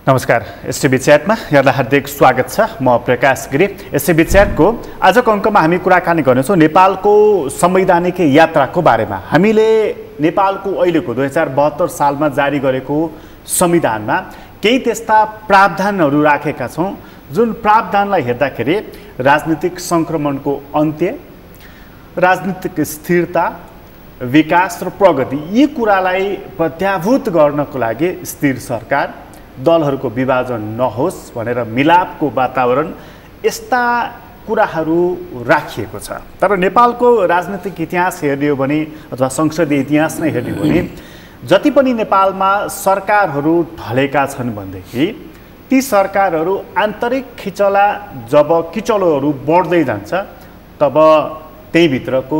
नमस्कार एसटीभी च्याटमा यहाँलाई हार्दिक स्वागत छ। म प्रकाश गिरी। एसटीभी च्याटको आजको अङ्कमा हामी कुराकानी गर्नेछौँ नेपालको संवैधानिक यात्राको बारेमा। हामीले नेपालको अहिलेको 2072 सालमा जारी गरेको संविधानमा केही त्यस्ता प्रावधानहरू राखेका छौँ जुन प्रावधानलाई हेर्दाखेरि राजनीतिक सङ्क्रमणको अन्त्य, राजनीतिक स्थिरता, विकास र प्रगति यी कुरालाई प्रत्याभूत गर्नको लागि स्थिर सरकार, दलहरूको विभाजन नहोस् भनेर मिलापको वातावरण, यस्ता कुराहरू राखिएको छ। तर नेपालको राजनीतिक इतिहास हेर्ने हो भने अथवा संसदीय इतिहास नै हेर्ने हो भने जति पनि नेपालमा सरकारहरू ढलेका छन् भनेदेखि ती सरकारहरू आन्तरिक जब किचलोहरू बढ्दै जान्छ तब त्यहीभित्रको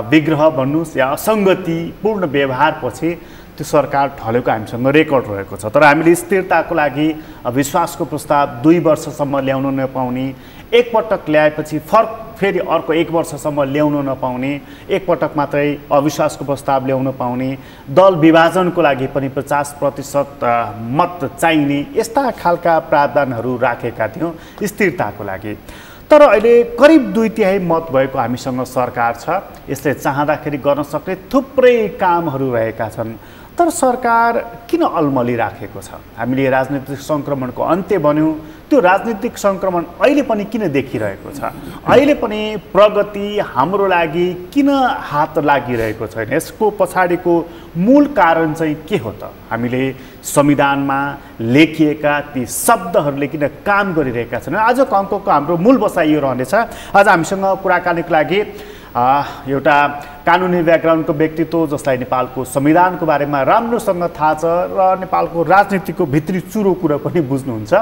विग्रह भन्नुहोस् या असङ्गतिपूर्ण व्यवहारपछि त्यो सरकार ढलेको हामीसँग रेकर्ड रहेको छ। तर हामीले स्थिरताको लागि विश्वासको प्रस्ताव 2 वर्षसम्म ल्याउन नपाउने, एकपटक ल्याएपछि फेरि अर्को 1 वर्षसम्म ल्याउन नपाउने, एकपटक मात्रै अविश्वासको प्रस्ताव ल्याउन पाउने, दल विभाजनको लागि पनि 50% मत चाहिने, यस्ता खालका प्रावधानहरू राखेका थियौँ स्थिरताको लागि। तर अहिले करिब 2/3 मत भएको हामीसँग सरकार छ। यसले चाहँदाखेरि गर्न सक्ने थुप्रै कामहरू रहेका छन्। तर सरकार किन अलमली राखेको छ? हामीले राजनीतिक सङ्क्रमणको अन्त्य भन्यौँ, त्यो राजनीतिक सङ्क्रमण अहिले पनि किन देखिरहेको छ? अहिले पनि प्रगति हाम्रो लागि किन हात लागिरहेको छैन? यसको पछाडिको मूल कारण चाहिँ के हो त? हामीले संविधानमा लेखिएका ती शब्दहरूले किन काम गरिरहेका छैनन्? आजको अङ्कको हाम्रो मूल बसाइ यो रहनेछ। आज हामीसँग कुराकानीको लागि एउटा कानुनी ब्याकग्राउन्डको व्यक्तित्व जसलाई नेपालको संविधानको बारेमा राम्रोसँग थाहा छ र नेपालको राजनीतिको भित्री चुरो कुरा पनि बुझ्नुहुन्छ,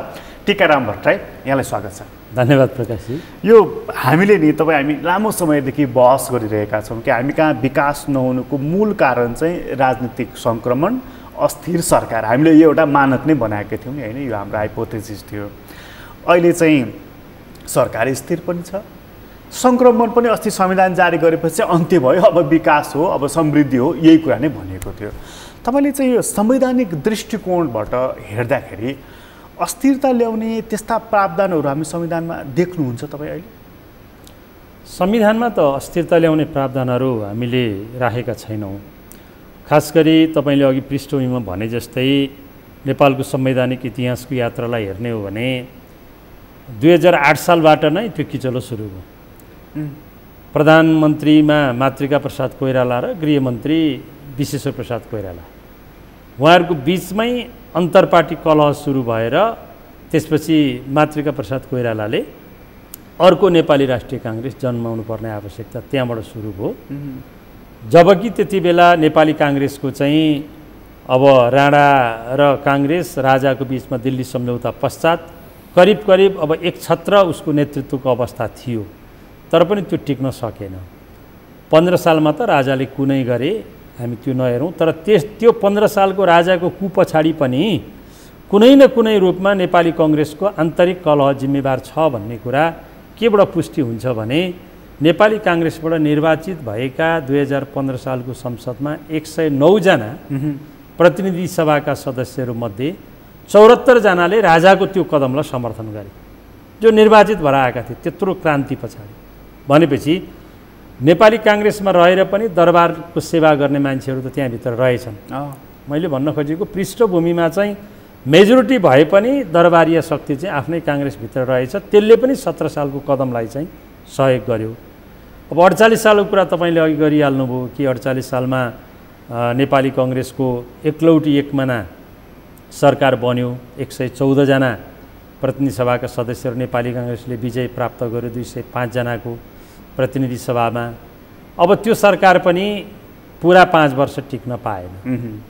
टीकाराम भट्टराई, यहाँलाई स्वागत छ। धन्यवाद प्रकाशजी। यो हामीले नि हामी लामो समयदेखि बहस गरिरहेका छौँ कि हामी कहाँ विकास नहुनुको मूल कारण चाहिँ राजनीतिक सङ्क्रमण, अस्थिर सरकार। हामीले यो एउटा मानक नै बनाएका थियौँ नि, होइन? यो हाम्रो हाइपोथेसिस थियो। अहिले चाहिँ सरकार स्थिर पनि छ, सङ्क्रमण पनि अस्ति संविधान जारी गरेपछि अन्त्य भयो, अब विकास हो, अब समृद्धि हो, यही कुरा नै भनिएको थियो। तपाईँले चाहिँ यो संवैधानिक दृष्टिकोणबाट हेर्दाखेरि अस्थिरता ल्याउने त्यस्ता प्रावधानहरू हामी संविधानमा देख्नुहुन्छ तपाईँ अहिले? संविधानमा त अस्थिरता ल्याउने प्रावधानहरू हामीले राखेका छैनौँ। खास गरी तपाईँले अघि पृष्ठभूमिमा भने जस्तै नेपालको संवैधानिक इतिहासको यात्रालाई हेर्ने हो भने 2008 सालबाट नै त्यो किचलो सुरु भयो। प्रधानमन्त्रीमा मातृका प्रसाद कोइराला र गृहमन्त्री विश्वेश्वर प्रसाद कोइराला, उहाँहरूको बिचमै अन्तर्पार्टी कलह सुरु भएर त्यसपछि मातृका प्रसाद कोइरालाले अर्को नेपाली राष्ट्रिय काङ्ग्रेस जन्माउनु पर्ने आवश्यकता त्यहाँबाट सुरु भयो। जबकि त्यति बेला नेपाली काङ्ग्रेसको चाहिँ अब राणा र काङ्ग्रेस राजाको बिचमा दिल्ली सम्झौता पश्चात करिब अब 1 छत्र उसको नेतृत्वको अवस्था थियो, तर पनि त्यो टिक्न सकेन। 15 सालमा त राजाले कुनै गरे, हामी त्यो नहेरौँ। तर त्यो 15 सालको राजाको कु पछाडि पनि कुनै न कुनै रूपमा नेपाली कङ्ग्रेसको आन्तरिक कलह जिम्मेवार छ भन्ने कुरा केबाट पुष्टि हुन्छ भने नेपाली काङ्ग्रेसबाट निर्वाचित भएका 2015 सालको संसदमा 109 जना प्रतिनिधि सभाका सदस्यहरूमध्ये 74 जनाले राजाको त्यो कदमलाई समर्थन गरे, जो निर्वाचित भएर आएका थिए। त्यत्रो क्रान्ति पछाडि भनेपछि नेपाली काङ्ग्रेसमा रहेर पनि दरबारको सेवा गर्ने मान्छेहरू त त्यहाँभित्र रहेछन्। मैले भन्न खोजेको पृष्ठभूमिमा चाहिँ मेजोरिटी भए पनि दरबारीय शक्ति चाहिँ आफ्नै काङ्ग्रेसभित्र रहेछ। त्यसले पनि 17 सालको कदमलाई चाहिँ सहयोग गर्यो। अब 48 सालको कुरा तपाईँले अघि गरिहाल्नुभयो कि 48 सालमा नेपाली कङ्ग्रेसको एकलौटी एकमना सरकार बन्यो। 114 जना प्रतिनिधि सभाका सदस्यहरू नेपाली काङ्ग्रेसले विजय प्राप्त गर्यो 205 जनाको प्रतिनिधि सभामा। अब त्यो सरकार पनि पुरा 5 वर्ष टिक्न पाएन।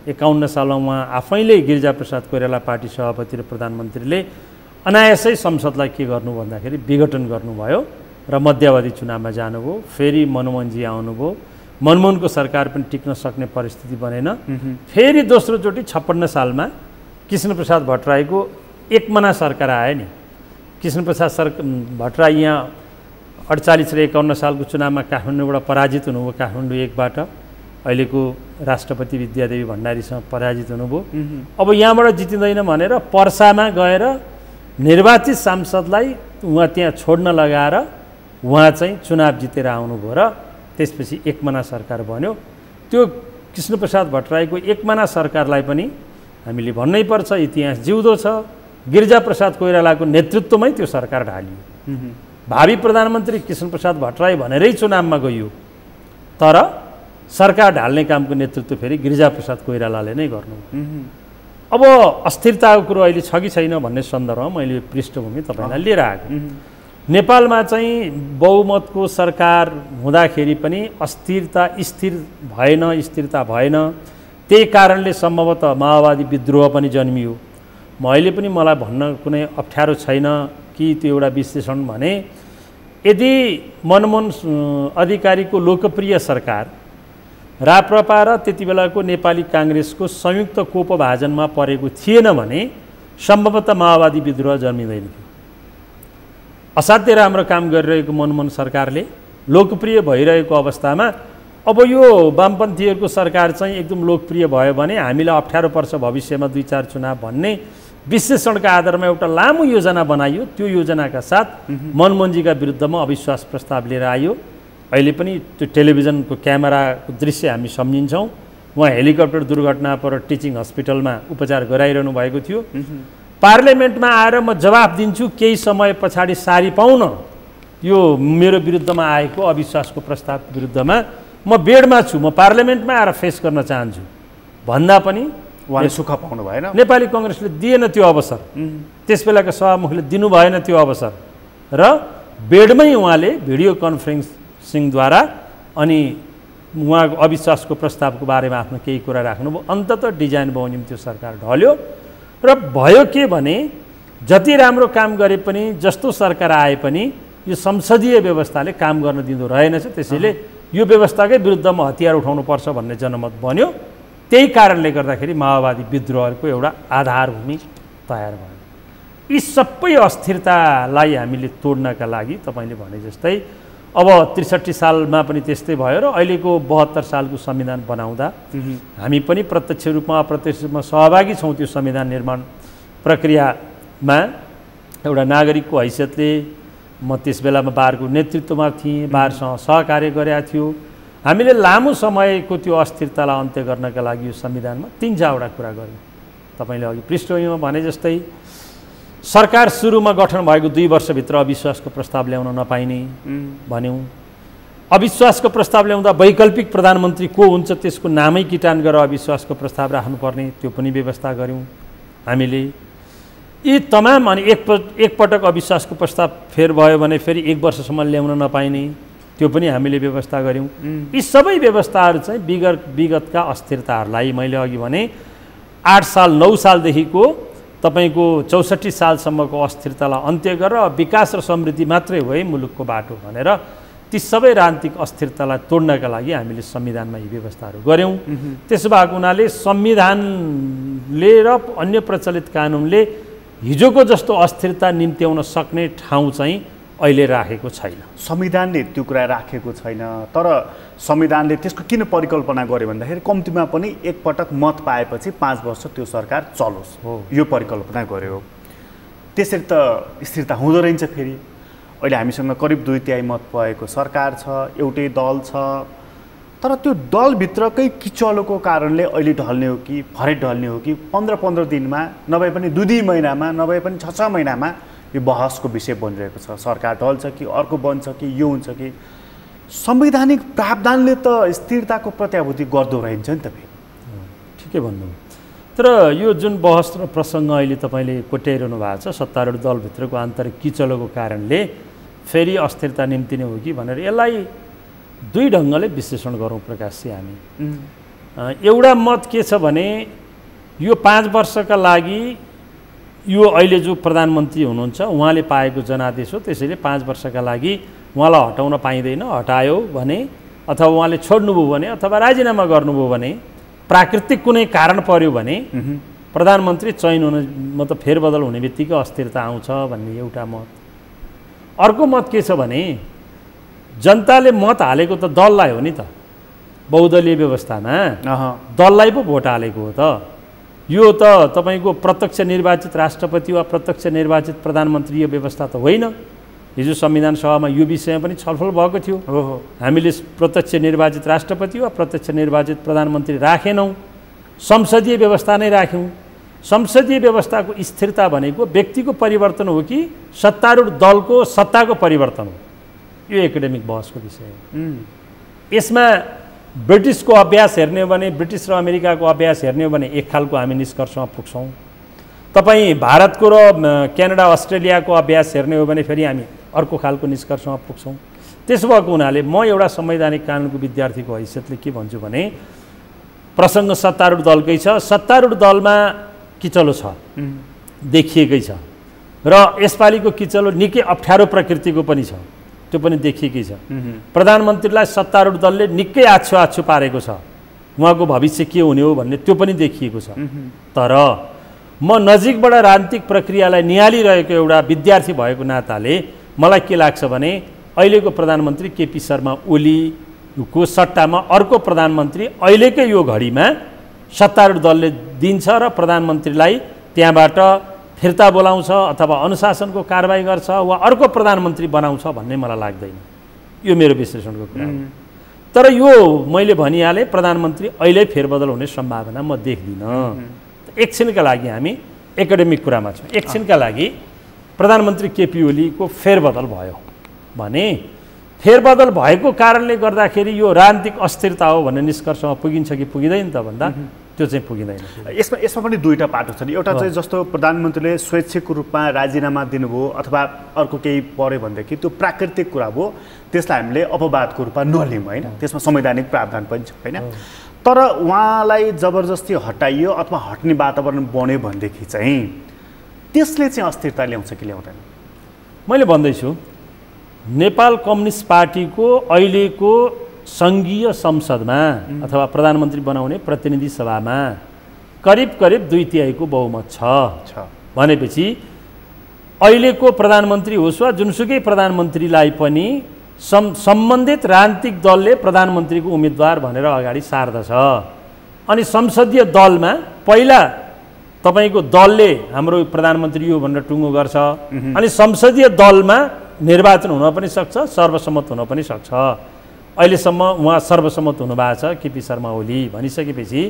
51 सालमा उहाँ आफैले गिरिजाप्रसाद कोइराला पार्टी सभापति र प्रधानमन्त्रीले अनायासै संसदलाई के गर्नु भन्दाखेरि विघटन गर्नुभयो र मध्यावधि चुनावमा जानुभयो। फेरि मनमोहनजी आउनुभयो, मनमोहनको सरकार पनि टिक्न सक्ने परिस्थिति बनेन। फेरि दोस्रोचोटि 56 सालमा कृष्णप्रसाद भट्टराईको एकमना सरकार आयो नि। कृष्णप्रसाद भट्टराई यहाँ 48 र 51 सालको चुनावमा काठमाडौँबाट पराजित हुनुभयो, काठमाडौँ 1बाट। अहिलेको राष्ट्रपति विद्यादेवी भण्डारीसँग पराजित हुनुभयो। अब यहाँबाट जितिँदैन भनेर पर्सामा गएर निर्वाचित सांसदलाई उहाँ त्यहाँ छोड्न लगाएर उहाँ चाहिँ चुनाव जितेर आउनुभयो र त्यसपछि एकमना सरकार बन्यो। त्यो कृष्णप्रसाद भट्टराईको एकमना सरकारलाई पनि हामीले भन्नै पर्छ, इतिहास जिउँदो छ। गिरिजाप्रसाद कोइरालाको नेतृत्वमै त्यो सरकार ढालियो। भावी प्रधानमन्त्री कृष्णप्रसाद भट्टराई भनेरै चुनावमा गइयो, तर सरकार ढाल्ने कामको नेतृत्व फेरि गिरिजाप्रसाद कोइरालाले नै गर्नु। अब अस्थिरताको कुरो अहिले छ कि छैन भन्ने सन्दर्भमा मैले पृष्ठभूमि तपाईँलाई लिएर आएको। नेपालमा चाहिँ बहुमतको सरकार हुँदाखेरि पनि स्थिरता भएन। त्यही कारणले सम्भवतः माओवादी विद्रोह पनि जन्मियो। अहिले पनि मलाई भन्न कुनै अप्ठ्यारो छैन कि त्यो एउटा विश्लेषण भने, यदि मनमोहन अधिकारीको लोकप्रिय सरकार राप्रपा र त्यति बेलाको नेपाली काङ्ग्रेसको संयुक्त कोपभाजनमा परेको थिएन भने सम्भवतः माओवादी विद्रोह जन्मिँदैन थियो। असाध्य राम्रो काम गरिरहेको मनमोहन सरकारले लोकप्रिय भइरहेको अवस्थामा अब यो वामपन्थीहरूको सरकार चाहिँ एकदम लोकप्रिय भयो भने हामीलाई अप्ठ्यारो पर्छ भविष्यमा 2-4 चुनाव भन्ने विश्लेषणका आधारमा एउटा लामो योजना बनाइयो। त्यो योजनाका साथ मनमोहनजीका विरुद्धमा अविश्वास प्रस्ताव लिएर आयो। अहिले पनि त्यो टेलिभिजनको क्यामेराको दृश्य हामी सम्झिन्छौँ। उहाँ हेलिकप्टर दुर्घटना पर टिचिङ हस्पिटलमा उपचार गराइरहनु भएको थियो। पार्लियामेन्टमा आएर म जवाफ दिन्छु, केही समय पछाडि सारी पाउन यो मेरो विरुद्धमा आएको अविश्वासको प्रस्तावको विरुद्धमा म बेडमा छु, म पार्लियामेन्टमा आएर फेस गर्न चाहन्छु भन्दा पनि उहाँले सुख पाउनु भएन। नेपाली कङ्ग्रेसले दिएन त्यो अवसर, त्यसबेलाका सभामुखले दिनु भएन त्यो अवसर र बेडमै उहाँले भिडियो कन्फरेन्सिङद्वारा अनि उहाँको अविश्वासको प्रस्तावको बारेमा आफ्नो केही कुरा राख्नुभयो। अन्ततः डिजाइन बमोजिम त्यो सरकार ढल्यो र भयो के भने जति राम्रो काम गरे पनि, जस्तो सरकार आए पनि यो संसदीय व्यवस्थाले काम गर्न दिँदो रहेनछ। त्यसैले यो व्यवस्थाकै विरुद्धमा हतियार उठाउनुपर्छ भन्ने जनमत बन्यो। त्यही कारणले गर्दाखेरि माओवादी विद्रोहको एउटा आधारभूमि तयार भयो। यी सबै अस्थिरतालाई हामीले तोड्नका लागि तपाईँले भने जस्तै अब 63 सालमा पनि त्यस्तै भयो र अहिलेको 72 सालको संविधान बनाउँदा हामी पनि प्रत्यक्ष रूपमा अप्रत्यक्ष रूपमा सहभागी छौँ त्यो संविधान निर्माण प्रक्रियामा। एउटा नागरिकको हैसियतले म त्यस बेलामा बारको नेतृत्वमा थिएँ, बारसँग सहकार्य गरेका थियो। हामीले लामो समयको त्यो अस्थिरतालाई अन्त्य गर्नका लागि यो संविधानमा 3-4वटा कुरा गर्यौँ। तपाईँले अघि पृष्ठभूमिमा भने जस्तै सरकार सुरुमा गठन भएको 2 वर्षभित्र अविश्वासको प्रस्ताव ल्याउन नपाइने भन्यौँ। अविश्वासको प्रस्ताव ल्याउँदा वैकल्पिक प्रधानमन्त्री को हुन्छ त्यसको नामै किटान गरेर अविश्वासको प्रस्ताव राख्नुपर्ने त्यो पनि व्यवस्था गऱ्यौँ हामीले। यी तमाम अनि एकपटक अविश्वासको प्रस्ताव फेर भयो भने फेरि 1 वर्षसम्म ल्याउन नपाइने त्यो पनि हामीले व्यवस्था गऱ्यौँ। यी सबै व्यवस्थाहरू चाहिँ विगतका अस्थिरताहरूलाई मैले अघि भने 8 साल 9 सालदेखिको तपाईँको 64 सालसम्मको अस्थिरतालाई अन्त्य गरेर विकास र समृद्धि मात्रै हो है मुलुकको बाटो भनेर ती सबै राजनीतिक अस्थिरतालाई तोड्नका लागि हामीले संविधानमा यी व्यवस्थाहरू गऱ्यौँ। त्यसो भएको हुनाले संविधानले र अन्य प्रचलित कानुनले हिजोको जस्तो अस्थिरता निम्त्याउन सक्ने ठाउँ चाहिँ अहिले राखेको छैन। संविधानले त्यो कुरा राखेको छैन, तर संविधानले त्यसको किन परिकल्पना गर्यो भन्दाखेरि कम्तीमा पनि एकपटक मत पाएपछि 5 वर्ष त्यो सरकार चलोस् यो परिकल्पना गर्यो। त्यसरी त स्थिरता हुँदो रहेछ। फेरि अहिले हामीसँग करिब 2/3 मत पाएको सरकार छ, एउटै दल छ, तर त्यो दलभित्रकै किचलोको कारणले अहिले ढल्ने हो कि भरे ढल्ने हो कि 15-15 दिनमा नभए पनि 2-2 महिनामा नभए पनि 6-6 महिनामा यो बहसको विषय बनिरहेको छ। सरकार ढल्छ कि अर्को बन्छ कि यो हुन्छ कि संवैधानिक प्रावधानले त स्थिरताको प्रत्याभूति गर्दो रहन्छ नि त। ठिकै भन्नुभयो। तर यो जुन बहस र प्रसङ्ग अहिले तपाईँले कोट्याइरहनु भएको छ सत्तारूढ दलभित्रको आन्तरिक किचलोको कारणले फेरि अस्थिरता निम्तिने हो कि भनेर यसलाई 2 ढङ्गले विश्लेषण गरौँ प्रकाशजी हामी। एउटा मत के छ भने यो 5 वर्षका लागि यो अहिले जो प्रधानमन्त्री हुनुहुन्छ उहाँले पाएको जनादेश हो, त्यसैले 5 वर्षका लागि उहाँलाई हटाउन पाइँदैन। हटायो भने अथवा उहाँले छोड्नुभयो भने अथवा राजीनामा गर्नुभयो भने प्राकृतिक कुनै कारण पर्यो भने प्रधानमन्त्री चयन हुने मतलब फेरबदल हुने बित्तिकै अस्थिरता आउँछ भन्ने एउटा मत। अर्को मत के छ भने जनताले मत हालेको त दललाई हो नि त, बहुदलीय व्यवस्थामा दललाई पो भोट हालेको हो त। यो त तपाईँको प्रत्यक्ष निर्वाचित राष्ट्रपति वा प्रत्यक्ष निर्वाचित प्रधानमन्त्री यो व्यवस्था त होइन। हिजो संविधान सभामा यो विषयमा पनि छलफल भएको थियो। हामीले प्रत्यक्ष निर्वाचित राष्ट्रपति वा प्रत्यक्ष निर्वाचित प्रधानमन्त्री राखेनौँ, संसदीय व्यवस्था नै राख्यौँ। संसदीय व्यवस्थाको स्थिरता भनेको व्यक्तिको परिवर्तन हो कि सत्तारूढ दलको सत्ताको परिवर्तन हो, यो एकाडेमिक बहसको विषय हो। यसमा ब्रिटिसको अभ्यास हेर्ने हो भने, ब्रिटिस र अमेरिकाको अभ्यास हेर्ने हो भने एक खालको हामी निष्कर्षमा पुग्छौँ। तपाईँ भारतको र क्यानाडा अस्ट्रेलियाको अभ्यास हेर्ने हो भने फेरि हामी अर्को खालको निष्कर्षमा पुग्छौँ। त्यसो भएको हुनाले म एउटा संवैधानिक कानुनको विद्यार्थीको हैसियतले के भन्छु भने, प्रसङ्ग सत्तारूढ दलकै छ, सत्तारूढ दलमा किचलो छ, देखिएकै छ, र यसपालिको किचलो निकै अप्ठ्यारो प्रकृतिको पनि छ, त्यो पनि देखिएकै छ। प्रधानमन्त्रीलाई सत्तारूढ दलले निकै आछु पारेको छ, उहाँको भविष्य के हुने हो भन्ने त्यो पनि देखिएको छ। तर म नजिकबाट राजनीतिक प्रक्रियालाई निहालिरहेको एउटा विद्यार्थी भएको नाताले मलाई के लाग्छ भने, अहिलेको प्रधानमन्त्री केपी शर्मा ओलीको सट्टामा अर्को प्रधानमन्त्री अहिलेकै यो घडीमा सत्तारूढ दलले दिन्छ र प्रधानमन्त्रीलाई त्यहाँबाट फिर्ता बोलाउँछ अथवा अनुशासनको कारबाही गर्छ वा अर्को प्रधानमन्त्री बनाउँछ भन्ने मलाई लाग्दैन। यो मेरो विश्लेषणको कुरा हो। तर यो मैले भनिहालेँ, प्रधानमन्त्री अहिले फेरबदल हुने सम्भावना म देख्दिनँ। एकछिनका लागि हामी एकाडेमिक कुरामा छौँ। एकछिनका लागि प्रधानमन्त्री केपी ओलीको फेरबदल भयो भने फेरबदल भएको कारणले गर्दाखेरि यो राजनीतिक अस्थिरता हो भन्ने निष्कर्षमा पुगिन्छ कि पुगिँदैन त भन्दा त्यो चाहिँ पुगिँदैन। यसमा पनि दुईवटा पाटो छ। एउटा चाहिँ जस्तो प्रधानमन्त्रीले स्वैच्छिक रूपमा राजीनामा दिनुभयो अथवा अर्को केही पऱ्यो भनेदेखि त्यो प्राकृतिक कुरा भयो, त्यसलाई हामीले अपवादको रूपमा नलिउँ होइन, त्यसमा संवैधानिक प्रावधान पनि छ होइन। तर उहाँलाई जबरजस्ती हटाइयो अथवा हट्ने वातावरण बन्यो भनेदेखि चाहिँ त्यसले चाहिँ अस्थिरता ल्याउँछ कि ल्याउँदैन? मैले भन्दैछु, नेपाल कम्युनिस्ट पार्टीको अहिलेको सङ्घीय संसदमा अथवा प्रधानमन्त्री बनाउने प्रतिनिधि सभामा करिब 2/3 बहुमत छ भनेपछि अहिलेको प्रधानमन्त्री होस् वा जुनसुकै प्रधानमन्त्रीलाई पनि सम्बन्धित राजनीतिक दलले प्रधानमन्त्रीको उम्मेदवार भनेर अगाडि सार्दछ। अनि संसदीय दलमा पहिला तपाईँको दलले हाम्रो प्रधानमन्त्री यो भनेर टुङ्गो गर्छ, अनि संसदीय दलमा निर्वाचन हुन पनि सक्छ, सर्वसम्मत हुन पनि सक्छ। अहिलेसम्म उहाँ सर्वसम्मत हुनुभएको छ केपी शर्मा ओली भनिसकेपछि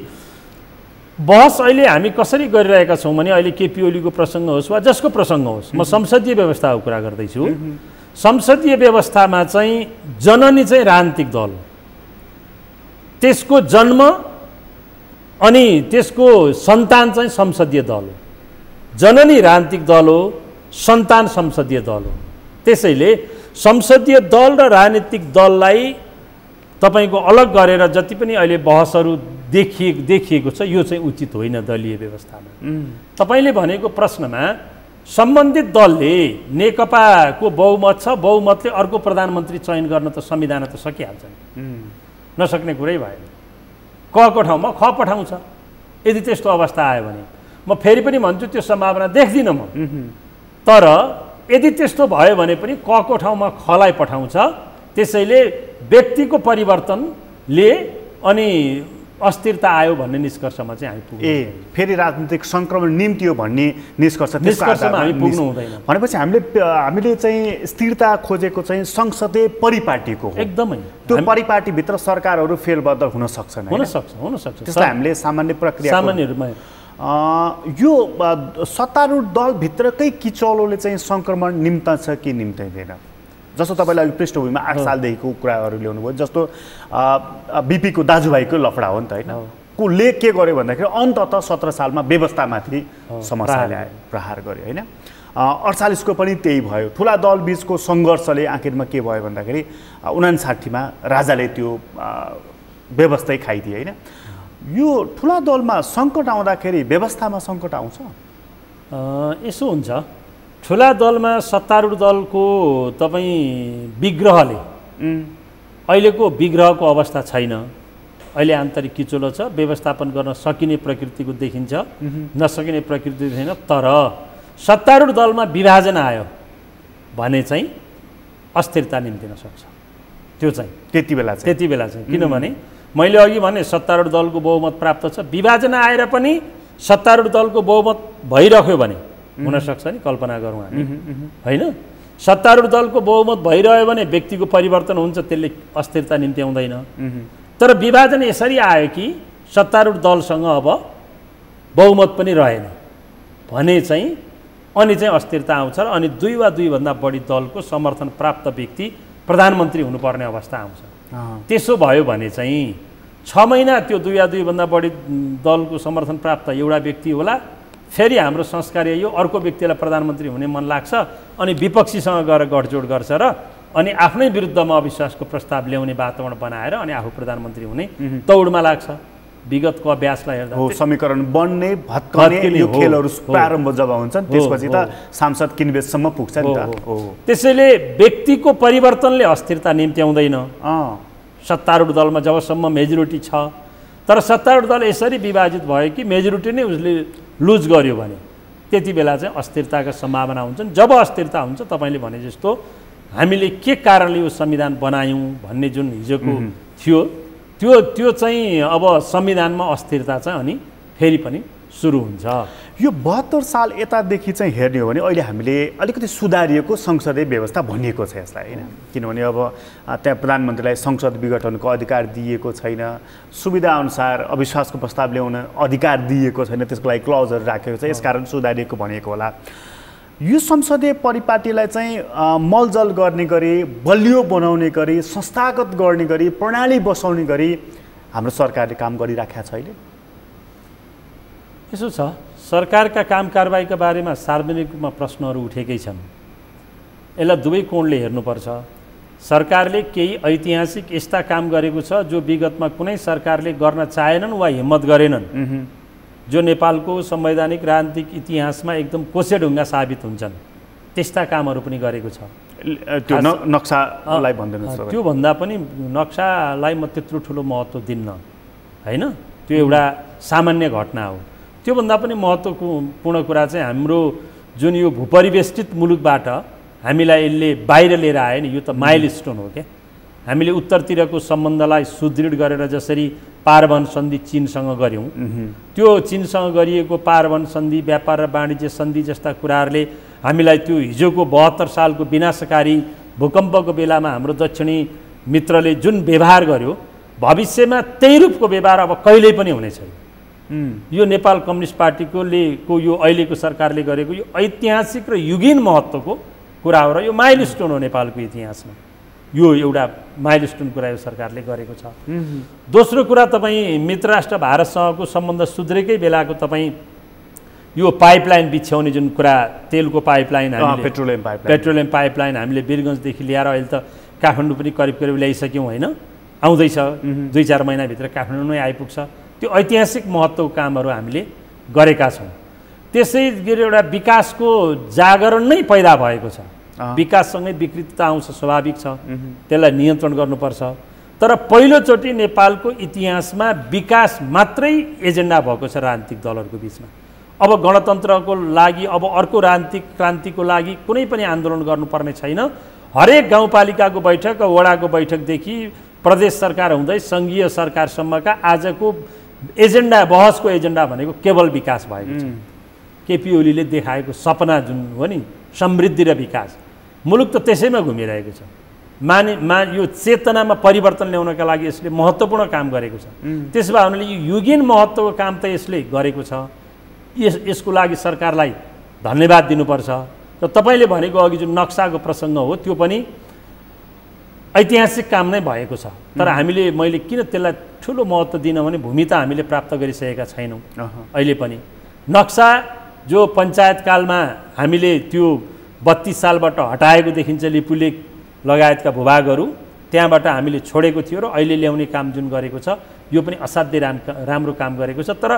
बहस अहिले हामी कसरी गरिरहेका छौँ भने, अहिले केपी ओलीको प्रसङ्ग होस् वा जसको प्रसङ्ग होस्, म संसदीय व्यवस्थाको कुरा गर्दैछु। संसदीय व्यवस्थामा चाहिँ जननी चाहिँ राजनीतिक दल हो, त्यसको जन्म अनि त्यसको सन्तान चाहिँ संसदीय दल हो। जननी राजनीतिक दल हो, सन्तान संसदीय दल हो। त्यसैले संसदीय दल र राजनीतिक दललाई तपाईँको अलग गरेर जति पनि अहिले बहसहरू देखिएको छ, यो चाहिँ उचित होइन दलीय व्यवस्थामा। तपाईँले भनेको प्रश्नमा सम्बन्धित दलले नेकपाको बहुमत छ, बहुमतले अर्को प्रधानमन्त्री चयन गर्न त संविधान त सकिहाल्छ नि, नसक्ने कुरै भएन। कको ठाउँमा ख पठाउँछ। यदि त्यस्तो अवस्था आयो भने म फेरि पनि भन्छु त्यो सम्भावना देख्दिनँ म। तर यदि त्यस्तो भयो भने पनि कको ठाउँमा खलाई पठाउँछ। त्यसैले व्यक्तिको परिवर्तनले अनि अस्थिरता आयो भन्ने निष्कर्षमा चाहिँ हामी पुग्नु फेरि राजनीतिक सङ्क्रमण निम्तियो भन्ने निष्कर्षमा हामी पुग्नु हुँदैन। भनेपछि हामीले चाहिँ स्थिरता खोजेको चाहिँ संसदीय परिपाटीको हो। एकदमै त्यो परिपाटीभित्र सरकारहरू फेरबदल हुन सक्छन्, हुन सक्छ। त्यसलाई हामीले सामान्य प्रक्रिया सामान्य रूपमा यो सत्तारूढ दलभित्रकै किचलोले चाहिँ सङ्क्रमण निम्तान्छ कि निम्ताइँदैन? जस्तो तपाईँलाई पृष्ठभूमिमा 8 सालदेखिको कुराहरू ल्याउनु भयो, जस्तो बिपीको दाजुभाइको लफडा हो नि त होइन, कसले के गर्यो भन्दाखेरि अन्ततः 17 सालमा व्यवस्थामाथि समस्याले आयो, प्रहार गर्यो होइन। 48 को पनि त्यही भयो। ठुला दल बीचको सङ्घर्षले आखिरमा के भयो भन्दाखेरि 59 राजाले त्यो व्यवस्थै खाइदिए होइन। यो ठुला दलमा सङ्कट आउँदाखेरि व्यवस्थामा सङ्कट आउँछ? यसो हुन्छ, ठुला दलमा सत्तारूढ दलको तपाईँ विग्रहले अहिलेको विग्रहको अवस्था छैन। अहिले आन्तरिक किचोलो छ, व्यवस्थापन गर्न सकिने प्रकृतिको देखिन्छ, नसकिने प्रकृति छैन। तर सत्तारूढ दलमा विभाजन आयो भने चाहिँ अस्थिरता निम्तिन सक्छ। त्यो चाहिँ त्यति बेला चाहिँ किनभने मैले अघि भने सत्तारूढ दलको बहुमत प्राप्त छ, विभाजन आएर पनि सत्तारूढ दलको बहुमत भइरह्यो भने हुनसक्छ नि, कल्पना गरौँ हामी, होइन? सत्तारूढ दलको बहुमत भइरह्यो भने व्यक्तिको परिवर्तन हुन्छ, त्यसले अस्थिरता निम्ति आउँदैन। तर विभाजन यसरी आयो कि सत्तारूढ दलसँग अब बहुमत पनि रहेन भने चाहिँ अनि चाहिँ अस्थिरता आउँछ र अनि 2 वा 2 भन्दा बढी दलको समर्थन प्राप्त व्यक्ति प्रधानमन्त्री हुनुपर्ने अवस्था आउँछ। त्यसो भयो भने चाहिँ 6 महिना त्यो 2 या 2 भन्दा बढी दलको समर्थन प्राप्त एउटा व्यक्ति होला, फेरि हाम्रो संस्कार यो अर्को व्यक्तिलाई प्रधानमन्त्री हुने मन लाग्छ अनि विपक्षीसँग गएर गठजोड गर्छ र अनि आफ्नै विरुद्धमा अविश्वासको प्रस्ताव ल्याउने वातावरण बनाएर अनि आफू प्रधानमन्त्री हुने दौडमा लाग्छ। विगतको अभ्यासलाई हेर्दा हो समीकरण बन्ने भत्कने यो खेलहरू प्रारम्भ जब हुन्छन् त्यसपछि त सांसद किनबेचसम्म पुग्छ नि त। त्यसैले व्यक्तिको परिवर्तनले अस्थिरता निम्ति आउँदैन सत्तारूढ दलमा जबसम्म मेजोरिटी छ। तर सत्तारूढ दल यसरी विभाजित भयो कि मेजोरिटी नै उसले लुज गर्यो भने त्यति बेला चाहिँ अस्थिरताका सम्भावना हुन्छन्। जब अस्थिरता हुन्छ तपाईँले भने जस्तो हामीले के कारणले यो संविधान बनायौँ भन्ने जुन हिजोको थियो त्यो चाहिँ अब संविधानमा अस्थिरता चाहिँ अनि फेरि पनि सुरु हुन्छ। यो 72 साल यतादेखि चाहिँ हेर्ने हो भने अहिले हामीले अलिकति सुधारिएको संसदीय व्यवस्था भनिएको छ यसलाई, होइन? किनभने अब त्यहाँ प्रधानमन्त्रीलाई संसद विघटनको अधिकार दिएको छैन, सुविधाअनुसार अविश्वासको प्रस्ताव ल्याउन अधिकार दिएको छैन, त्यसको लागि क्लजहरू राखेको छ, यसकारण सुधारिएको भनेको होला। यो संसदीय परिपाटीलाई चाहिँ मलजल गर्ने गरी, बलियो बनाउने गरी, संस्थागत गर्ने गरी, प्रणाली बसाउने गरी हाम्रो सरकारले काम गरिराखेको छ अहिले। यसो छ, सरकारका काम कारबाहीका बारेमा सार्वजनिक रूपमा प्रश्नहरू उठेकै छन्। यसलाई दुवै कोणले हेर्नुपर्छ। सरकारले केही ऐतिहासिक यस्ता काम गरेको छ जो विगतमा कुनै सरकारले गर्न चाहेनन् वा हिम्मत गरेनन्, जो नेपालको संवैधानिक राजनीतिक इतिहासमा एकदम कोसेढुङ्गा साबित हुन्छन्, त्यस्ता कामहरू पनि गरेको छ। त्यो नक्सालाई भन्दैनस्? त्योभन्दा पनि नक्सालाई म त्यत्रो ठुलो महत्त्व दिन्न, होइन? त्यो एउटा सामान्य घटना हो। त्योभन्दा पनि महत्त्वपूर्ण कुरा चाहिँ हाम्रो जुन यो भूपरिवेष्टित मुलुकबाट हामीलाई यसले बाहिर लिएर आयो नि, यो त माइलस्टोन हो क्या। हामीले उत्तरतिरको सम्बन्धलाई सुदृढ गरेर जसरी पारवन सन्धि चीनसँग गऱ्यौँ, त्यो चीनसँग गरिएको पारवन सन्धि, व्यापार र वाणिज्य सन्धि जस्ता कुराहरूले हामीलाई त्यो हिजोको 72 सालको विनाशकारी भूकम्पको बेलामा हाम्रो दक्षिणी मित्रले जुन व्यवहार गर्यो, भविष्यमा त्यही रूपको व्यवहार अब कहिल्यै पनि हुने छैन। यो नेपाल कम्युनिस्ट पार्टीको यो अहिलेको सरकारले गरेको यो ऐतिहासिक र युगीन महत्त्वको कुरा हो र यो माइलस्टोन हो नेपालको इतिहासमा। यो एउटा माइलस्टोन कुरा यो सरकारले गरेको छ। दोस्रो कुरा, तपाईँ मित्र राष्ट्र भारतसँगको सम्बन्ध सुध्रेकै बेलाको तपाईँ यो पाइपलाइन बिछ्याउने जुन कुरा, तेलको पाइपलाइन, पेट्रोलियम पाइपलाइन हामीले वीरगञ्जदेखि ल्याएर अहिले त काठमाडौँ पनि करिब करिब ल्याइसक्यौँ, होइन? आउँदैछ, 2-4 महिनाभित्र काठमाडौँ नै आइपुग्छ। त्यो ऐतिहासिक महत्त्वको कामहरू हामीले गरेका छौँ। त्यसै गरी एउटा विकासको जागरण नै पैदा भएको छ। विकाससँगै विकृतता आउँछ, स्वाभाविक छ, त्यसलाई नियन्त्रण गर्नुपर्छ। तर पहिलोचोटि नेपालको इतिहासमा विकास मात्रै एजेन्डा भएको छ राजनीतिक दलहरूको बिचमा। अब गणतन्त्रको लागि, अब अर्को राजनीतिक क्रान्तिको लागि कुनै पनि आन्दोलन गर्नुपर्ने छैन। हरेक गाउँपालिकाको बैठक, वडाको बैठकदेखि प्रदेश सरकार हुँदै सङ्घीय सरकारसम्मका आजको एजेन्डा, बहसको एजेन्डा भनेको केवल विकास भएको छ। केपी ओलीले देखाएको सपना जुन हो नि, समृद्धि र विकास, मुलुक त त्यसैमा घुमिरहेको छ। यो चेतनामा परिवर्तन ल्याउनका लागि यसले महत्त्वपूर्ण काम गरेको छ। त्यसो भए हामीले यो युगीन महत्त्वको काम त यसले गरेको छ। यसको लागि सरकारलाई धन्यवाद दिनुपर्छ। र तपाईँले भनेको अघि जुन नक्साको प्रसङ्ग हो, त्यो पनि ऐतिहासिक काम नै भएको छ। तर मैले किन त्यसलाई ठुलो महत्त्व दिन भने भूमि त हामीले प्राप्त गरिसकेका छैनौँ अहिले पनि। नक्सा जो पञ्चायतकालमा हामीले त्यो 32 सालबाट हटाएको देखिन्छ, लिपुलेख लगायतका भूभागहरू त्यहाँबाट हामीले छोडेको थियो र अहिले ल्याउने काम जुन गरेको छ, यो पनि असाध्यै राम्रो काम गरेको छ। तर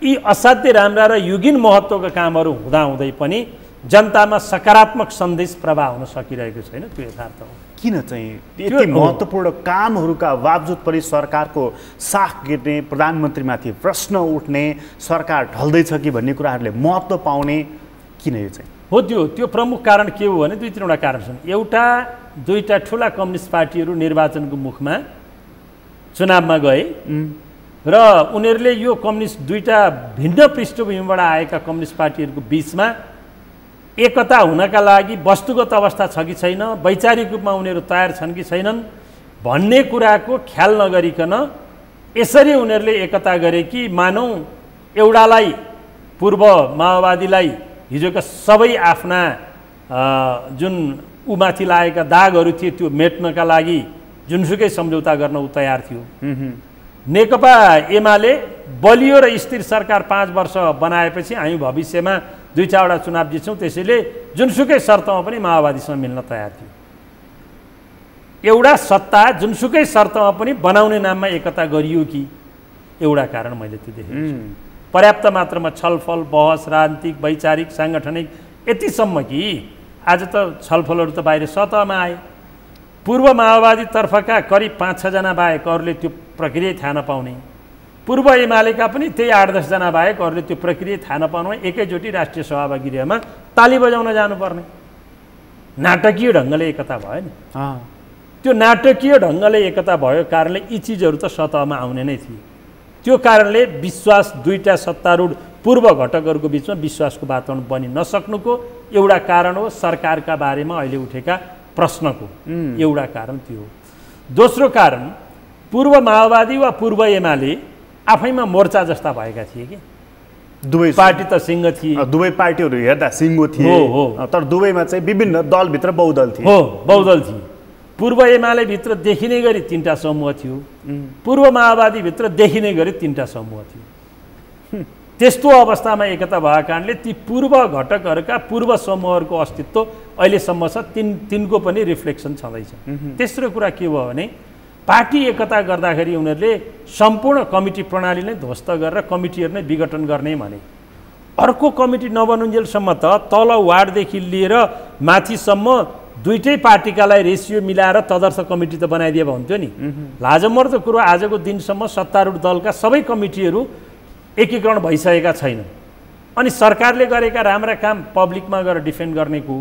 यी असाध्यै राम्रा र युगीन महत्त्वका कामहरू हुँदाहुँदै पनि जनतामा सकारात्मक सन्देश प्रवाह हुन सकिरहेको छैन, त्यो यथार्थ हो। किन चाहिँ यति महत्त्वपूर्ण कामहरूका बावजुद पनि सरकारको साख गिर्ने, प्रधानमन्त्रीमाथि प्रश्न उठ्ने, सरकार ढल्दैछ कि भन्ने कुराहरूले महत्त्व पाउने किन यो चाहिँ हो? त्यो प्रमुख कारण के हो भने 2-3वटा कारण छन्। एउटा, 2टा ठुला कम्युनिस्ट पार्टीहरू निर्वाचनको मुखमा चुनावमा गए र उनीहरूले यो कम्युनिस्ट दुईटा भिन्न पृष्ठभूमिबाट आएका कम्युनिस्ट पार्टीहरूको बिचमा एकता हुनका लागि वस्तुगत अवस्था छ कि छैन, वैचारिक रूपमा उनीहरू तयार छन् कि छैनन् भन्ने कुराको ख्याल नगरिकन यसरी उनीहरूले एकता गरे कि मानौ एउटालाई पूर्व माओवादीलाई हिजोका सबै आफ्ना जुन उमाथि लागेका दागहरू थिए त्यो मेट्नका लागि जुनसुकै सम्झौता गर्न ऊ तयार थियो। नेकपा एमाले बलियो र स्थिर सरकार 5 वर्ष बनाएपछि हामी भविष्यमा 2-4वटा चुनाव जित्छौँ, त्यसैले जुनसुकै शर्तमा पनि माओवादीसँग मिल्न तयार थियो। एउटा सत्ता जुनसुकै शर्तमा पनि बनाउने नाममा एकता गरियो कि एउटा कारण मैले त्यो देखेको छु। पर्याप्त मात्रामा छलफल बहस राजनीतिक वैचारिक साङ्गठनिक यतिसम्म कि आज त छलफलहरू त बाहिर सतहमा आए। पूर्व माओवादीतर्फका करिब 5-6 जना बाहेक अरूले त्यो प्रक्रिया थाहा नपाउने, पूर्व एमालेका पनि त्यही 8-10 जना बाहेक अरूले त्यो प्रक्रिया थाहा नपाउने एकैचोटि राष्ट्रिय सभामा गृहमा ताली बजाउन जानुपर्ने नाटकीय ढङ्गले एकता भयो नि। त्यो नाटकीय ढङ्गले एकता भयो कारणले यी चिजहरू त सतहमा आउने नै थिए। त्यो कारणले विश्वास दुईटा सत्तारूढ पूर्व घटकहरूको बिचमा विश्वासको वातावरण बनि नसक्नुको एउटा कारण हो सरकारका बारेमा अहिले उठेका प्रश्नको एउटा कारण त्यो हो। दोस्रो कारण पूर्व माओवादी वा पूर्व एमाले आफैमा मोर्चा जस्ता भएका थिए कि दुवै पार्टी त सिंह थिए, दुवै पार्टीहरू हेर्दा सिंह थिए तर दुवैमा चाहिँ विभिन्न दलभित्र बहुदल थिए। बहुदल थिए। पूर्व एमाले भित्र देखिने गरी 3टा समूह थियो, पूर्व माओवादी भित्र देखिने गरी 3टा समूह थियो। त्यस्तो अवस्थामा एकता भएको कारणले ती पूर्व घटकहरूका पूर्व समूहहरूको अस्तित्व अहिलेसम्म छ, तिनको पनि रिफ्लेक्सन छँदैछ। तेस्रो कुरा के भयो भने पार्टी एकता गर्दाखेरि उनीहरूले सम्पूर्ण कमिटी प्रणाली नै ध्वस्त गरेर कमिटीहरू नै विघटन गर्ने भने अर्को कमिटी नबनुन्जेलसम्म त तल वार्डदेखि लिएर माथिसम्म दुईटै पार्टीकालाई रेसियो मिलाएर तदर्थ कमिटी त बनाइदिए हुन्थ्यो नि। लाजमर्दो कुरो आजको दिनसम्म सत्तारूढ दलका सबै कमिटीहरू एकीकरण भइसकेका छैनन्। अनि सरकारले गरेका राम्रा काम पब्लिकमा गएर डिफेन्ड गर्नेको,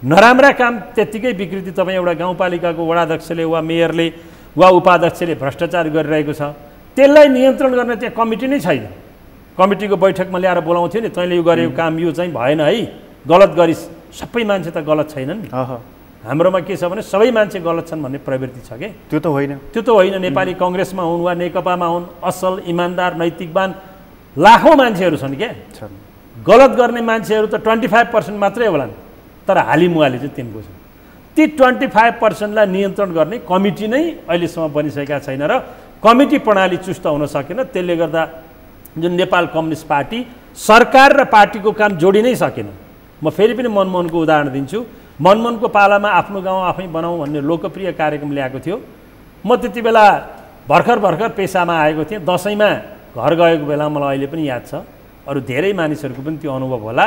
नराम्रा काम त्यत्तिकै विकृति तपाईँ एउटा गाउँपालिकाको वडाध्यक्षले वा मेयरले वा उपाध्यक्षले भ्रष्टाचार गरिरहेको छ त्यसलाई नियन्त्रण गर्ने त्यहाँ कमिटी नै छैन। कमिटीको बैठकमा ल्याएर बोलाउँथ्यो नि, तैँले यो गरेको काम यो चाहिँ भएन है, गलत गरिस्। सबै मान्छे त गलत छैनन् नि। हाम्रोमा के छ भने सबै मान्छे गलत छन् भन्ने प्रवृत्ति छ कि त्यो त होइन। त्यो त होइन। नेपाली कङ्ग्रेसमा हुन् वा नेकपामा हुन् असल इमान्दार नैतिकवान लाखौँ मान्छेहरू छन् क्या। गलत गर्ने मान्छेहरू त 25% मात्रै होलान्, तर हालिमुहाली चाहिँ तिनको छ। ती 25%लाई नियन्त्रण गर्ने कमिटी नै अहिलेसम्म बनिसकेका छैन र कमिटी प्रणाली चुस्त हुन सकेन। त्यसले गर्दा जुन नेपाल कम्युनिस्ट पार्टी सरकार र पार्टीको काम जोडि नै सकेन। म फेरि पनि मनमोहनको उदाहरण दिन्छु। मनमोहनको पालामा आफ्नो गाउँ आफै बनाऊ भन्ने लोकप्रिय कार्यक्रम ल्याएको थियो। म त्यति बेला भर्खर पेसामा आएको थिएँ। दसैँमा घर गएको बेला मलाई अहिले पनि याद छ, अरू धेरै मानिसहरूको पनि त्यो अनुभव होला।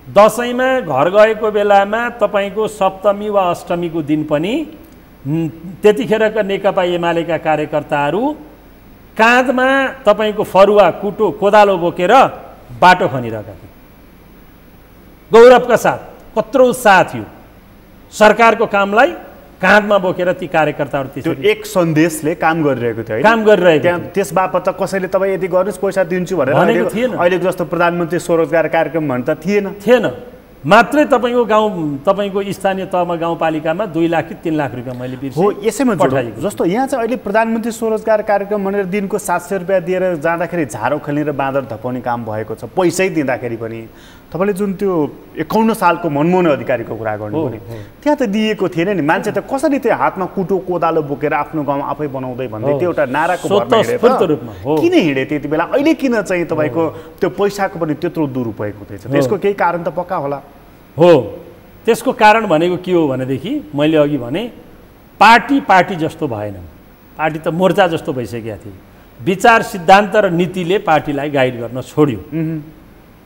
दसैँमा घर गएको बेलामा तपाईँको सप्तमी वा अष्टमीको दिन पनि त्यतिखेरका नेकपा एमालेका कार्यकर्ताहरू काँधमा तपाईँको फरुवा कुटो कोदालो बोकेर बाटो खनिरहेका थिए गौरवका साथ। कत्रो उत्साह थियो सरकारको कामलाई काँधमा बोकेर ती कार्यकर्ताहरू त्यो एक सन्देशले काम गरिरहेको थियो, काम गरिरहेको थियो। त्यसबापत त कसैले तपाईँ यदि गर्नुहोस् पैसा दिन्छु भनेर अहिलेको जस्तो प्रधानमन्त्री स्वरोजगार कार्यक्रम भन्ने त थिएन। मात्रै तपाईँको गाउँ तपाईँको स्थानीय तहमा गाउँपालिकामा 2 लाख कि 3 लाख रुपियाँ मैले बिर्सेँ। हो यसैमा पठाएको जस्तो यहाँ चाहिँ अहिले प्रधानमन्त्री स्वरोजगार कार्यक्रम भनेर दिनको 700 रुपियाँ दिएर जाँदाखेरि झारो खेल्ने र बाँदर धपाउने काम भएको छ। पैसै दिँदाखेरि पनि तपाईँले जुन त्यो 51 सालको मनमोहन अधिकारीको कुरा गर्नुभयो नि, त्यहाँ त दिएको थिएन नि। मान्छे त कसरी त्यो हातमा कुटो कोदालो बोकेर आफ्नो गाउँ आफै बनाउँदै भन्दै त्यो एउटा नाराको भरमा किन हिँडे त्यति बेला? अहिले किन चाहिँ तपाईँको त्यो पैसाको पनि त्यत्रो दुरुपयोग हुँदैछ? त्यसको केही कारण त पक्का होला। हो, त्यसको कारण भनेको के हो भनेदेखि मैले अघि भने पार्टी जस्तो भएन। पार्टी त मोर्चा जस्तो भइसकेका थिए। विचार सिद्धान्त र नीतिले पार्टीलाई गाइड गर्न छोड्यो।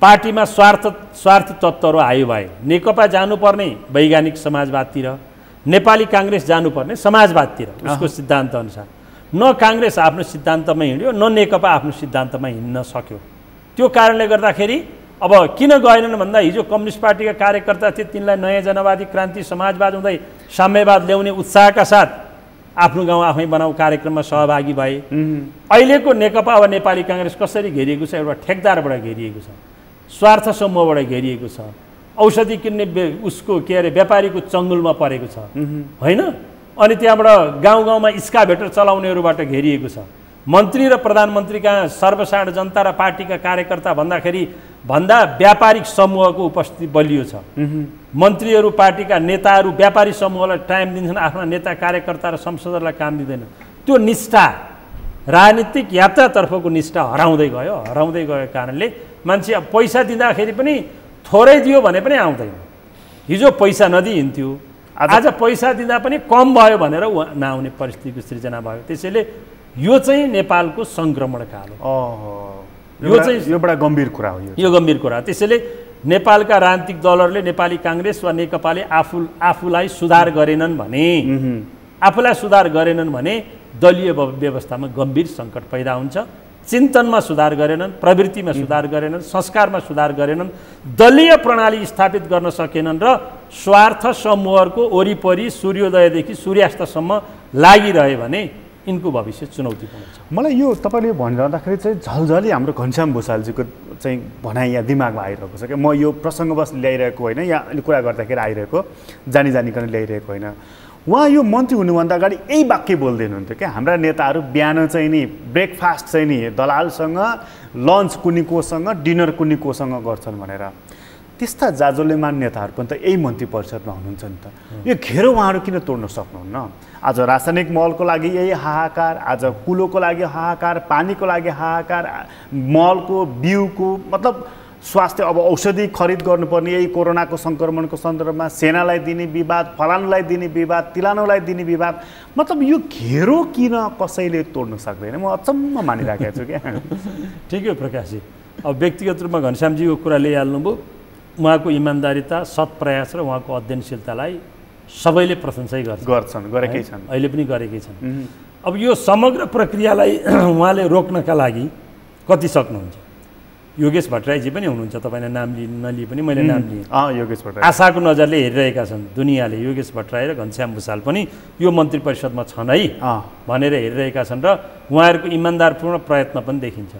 पार्टीमा स्वार्थी तत्त्वहरू आयो भए नेकपा जानुपर्ने वैज्ञानिक समाजवादतिर, नेपाली काङ्ग्रेस जानुपर्ने समाजवादतिर उसको सिद्धान्त अनुसार। न काङ्ग्रेस आफ्नो सिद्धान्तमा हिँड्यो न नेकपा आफ्नो सिद्धान्तमा हिँड्न सक्यो। त्यो कारणले गर्दाखेरि अब किन गएनन् भन्दा हिजो कम्युनिस्ट पार्टीका कार्यकर्ता थिए, तिनलाई नयाँ जनवादी क्रान्ति समाजवाद हुँदै साम्यवाद ल्याउने उत्साहका साथ आफ्नो गाउँ आफै बनाऊ कार्यक्रममा सहभागी भए। अहिलेको नेकपा वा नेपाली काङ्ग्रेस कसरी घेरिएको छ? एउटा ठेकदारबाट घेरिएको छ, स्वार्थ समूहबाट घेरिएको छ, औषधि किन्ने उसको के अरे व्यापारीको चङ्गुलमा परेको छ होइन। अनि त्यहाँबाट गाउँ गाउँमा स्काभेटर चलाउनेहरूबाट घेरिएको छ। मन्त्री र प्रधानमन्त्रीका सर्वसाधारण जनता र पार्टीका कार्यकर्ता भन्दा व्यापारिक समूहको उपस्थिति बलियो छ। मन्त्रीहरू पार्टीका नेताहरू व्यापारी समूहलाई टाइम दिन्छन्, आफ्ना नेता कार्यकर्ता र संसदहरूलाई काम दिँदैन। त्यो निष्ठा राजनीतिक यात्रातर्फको निष्ठा हराउँदै गयो कारणले मान्छे अब पैसा दिँदाखेरि पनि थोरै दियो भने पनि आउँदैन। हिजो पैसा नदिइन्थ्यो, आज पैसा दिँदा पनि कम भयो भनेर नआउने परिस्थितिको सृजना भयो। त्यसैले यो चाहिँ नेपालको सङ्क्रमण काल हो। यो बडा गम्भीर कुरा हो। यो गम्भीर कुरा। त्यसैले नेपालका राजनीतिक दलहरूले नेपाली काङ्ग्रेस वा नेकपाले आफूलाई सुधार गरेनन् भने दलीय व्यवस्थामा गम्भीर सङ्कट पैदा हुन्छ। चिन्तनमा सुधार गरेनन्, प्रवृत्तिमा सुधार गरेनन्, संस्कारमा सुधार गरेनन्, दलीय प्रणाली स्थापित गर्न सकेनन् र स्वार्थ समूहहरूको वरिपरि सूर्योदयदेखि सूर्यास्तसम्म लागिरह्यो भने यिनको भविष्य चुनौतीपूर्ण छ। मलाई यो तपाईँले भनिरहँदाखेरि चाहिँ झलझली हाम्रो घनश्याम भुसालजीको चाहिँ भनाइ यहाँ दिमागमा आइरहेको छ कि म यो प्रसङ्गवश ल्याइरहेको होइन, यहाँ अहिले कुरा गर्दाखेरि आइरहेको, जानिकन ल्याइरहेको होइन। उहाँ यो मन्त्री हुनुभन्दा अगाडि यही वाक्य बोल्दै हुनुहुन्थ्यो क्या, हाम्रा नेताहरू बिहान चाहिँ नि ब्रेकफास्ट चाहिँ नि दलालसँग, लन्च कुनै कोसँग, डिनर कुनै कोसँग गर्छन् भनेर। त्यस्ता जाजोल्यमान नेताहरू पनि त यही मन्त्री परिषदमा हुनुहुन्छ नि त। यो घेरो उहाँहरू किन तोड्न सक्नुहुन्न? आज रासायनिक मलको लागि यही हाहाकार, आज कुलोको लागि हाहाकार, पानीको लागि हाहाकार, मलको बिउको मतलब स्वास्थ्य अब औषधि खरिद गर्नुपर्ने यही कोरोनाको सङ्क्रमणको सन्दर्भमा सेनालाई दिने विवाद, फलानुलाई दिने विवाद, तिलानुलाई दिने विवाद, मतलब यो घेरो किन कसैले तोड्न सक्दैन? म अचम्म मानिराखेको छु क्या। ठिकै हो प्रकाशजी। अब व्यक्तिगत रूपमा घनश्यामजीको कुरा ल्याइहाल्नुभयो। उहाँको इमान्दारिता, सत्प्रयास र उहाँको अध्ययनशीलतालाई सबैले प्रशंसै गरेकै छन्, अहिले पनि गरेकै छन्। अब यो समग्र प्रक्रियालाई उहाँले रोक्नका लागि कति सक्नुहुन्छ? योगेश भट्टराईजी पनि हुनुहुन्छ, तपाईँले नाम नलिए पनि मैले नाम लिएँ। योगेश भट्टराई आशाको नजरले हेरिरहेका छन् दुनियाँले। योगेश भट्टराई र घनश्याम भुसाल पनि यो मन्त्री परिषदमा छन् है भनेर हेरिरहेका छन् र उहाँहरूको इमान्दारपूर्ण प्रयत्न पनि देखिन्छ।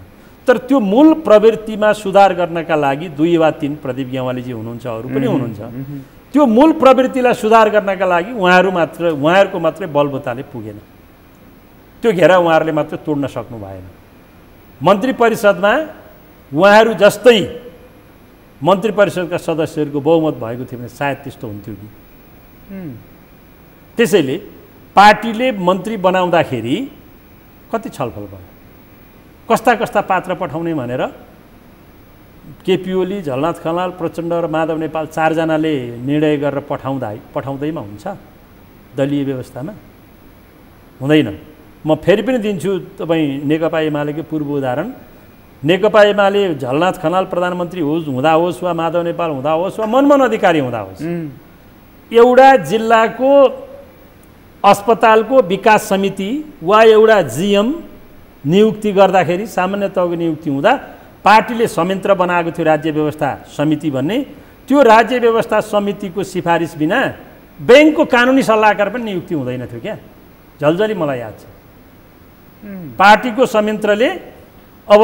तर त्यो मूल प्रवृत्तिमा सुधार गर्नका लागि 2 वा 3 प्रदीप गेवालीजी हुनुहुन्छ, अरू पनि हुनुहुन्छ। त्यो मूल प्रवृत्तिलाई सुधार गर्नका लागि उहाँहरूको मात्रै बलबुताले पुगेन। त्यो घेरा उहाँहरूले मात्रै तोड्न सक्नु भएन। मन्त्री परिषदमा उहाँहरू जस्तै मन्त्री परिषदका सदस्यहरूको बहुमत भएको थियो भने सायद त्यस्तो हुन्थ्यो कि। त्यसैले पार्टीले मन्त्री बनाउँदाखेरि कति छलफल भयो, कस्ता पात्र पठाउने भनेर केपी ओली, झलनाथ खनाल, प्रचण्ड र माधव नेपाल 4 जनाले निर्णय गरेर पठाउँदैमा हुन्छ दलीय व्यवस्थामा? हुँदैन। म फेरि पनि दिन्छु तपाईँ नेकपा एमालेको पूर्व उदाहरण। नेकपा एमाले झलनाथ खनाल प्रधानमन्त्री हुँदा होस् वा माधव नेपाल हुँदा होस् वा मनमोहन अधिकारी हुँदा होस्, एउटा जिल्लाको अस्पतालको विकास समिति वा एउटा जिएम नियुक्ति गर्दाखेरि, सामान्य तहको नियुक्ति हुँदा पार्टीले संयन्त्र बनाएको थियो राज्य व्यवस्था समिति भन्ने। त्यो राज्य व्यवस्था समितिको सिफारिस बिना ब्याङ्कको कानुनी सल्लाहकार पनि नियुक्ति हुँदैन थियो क्या। झलझली मलाई याद छ। पार्टीको संयन्त्रले अब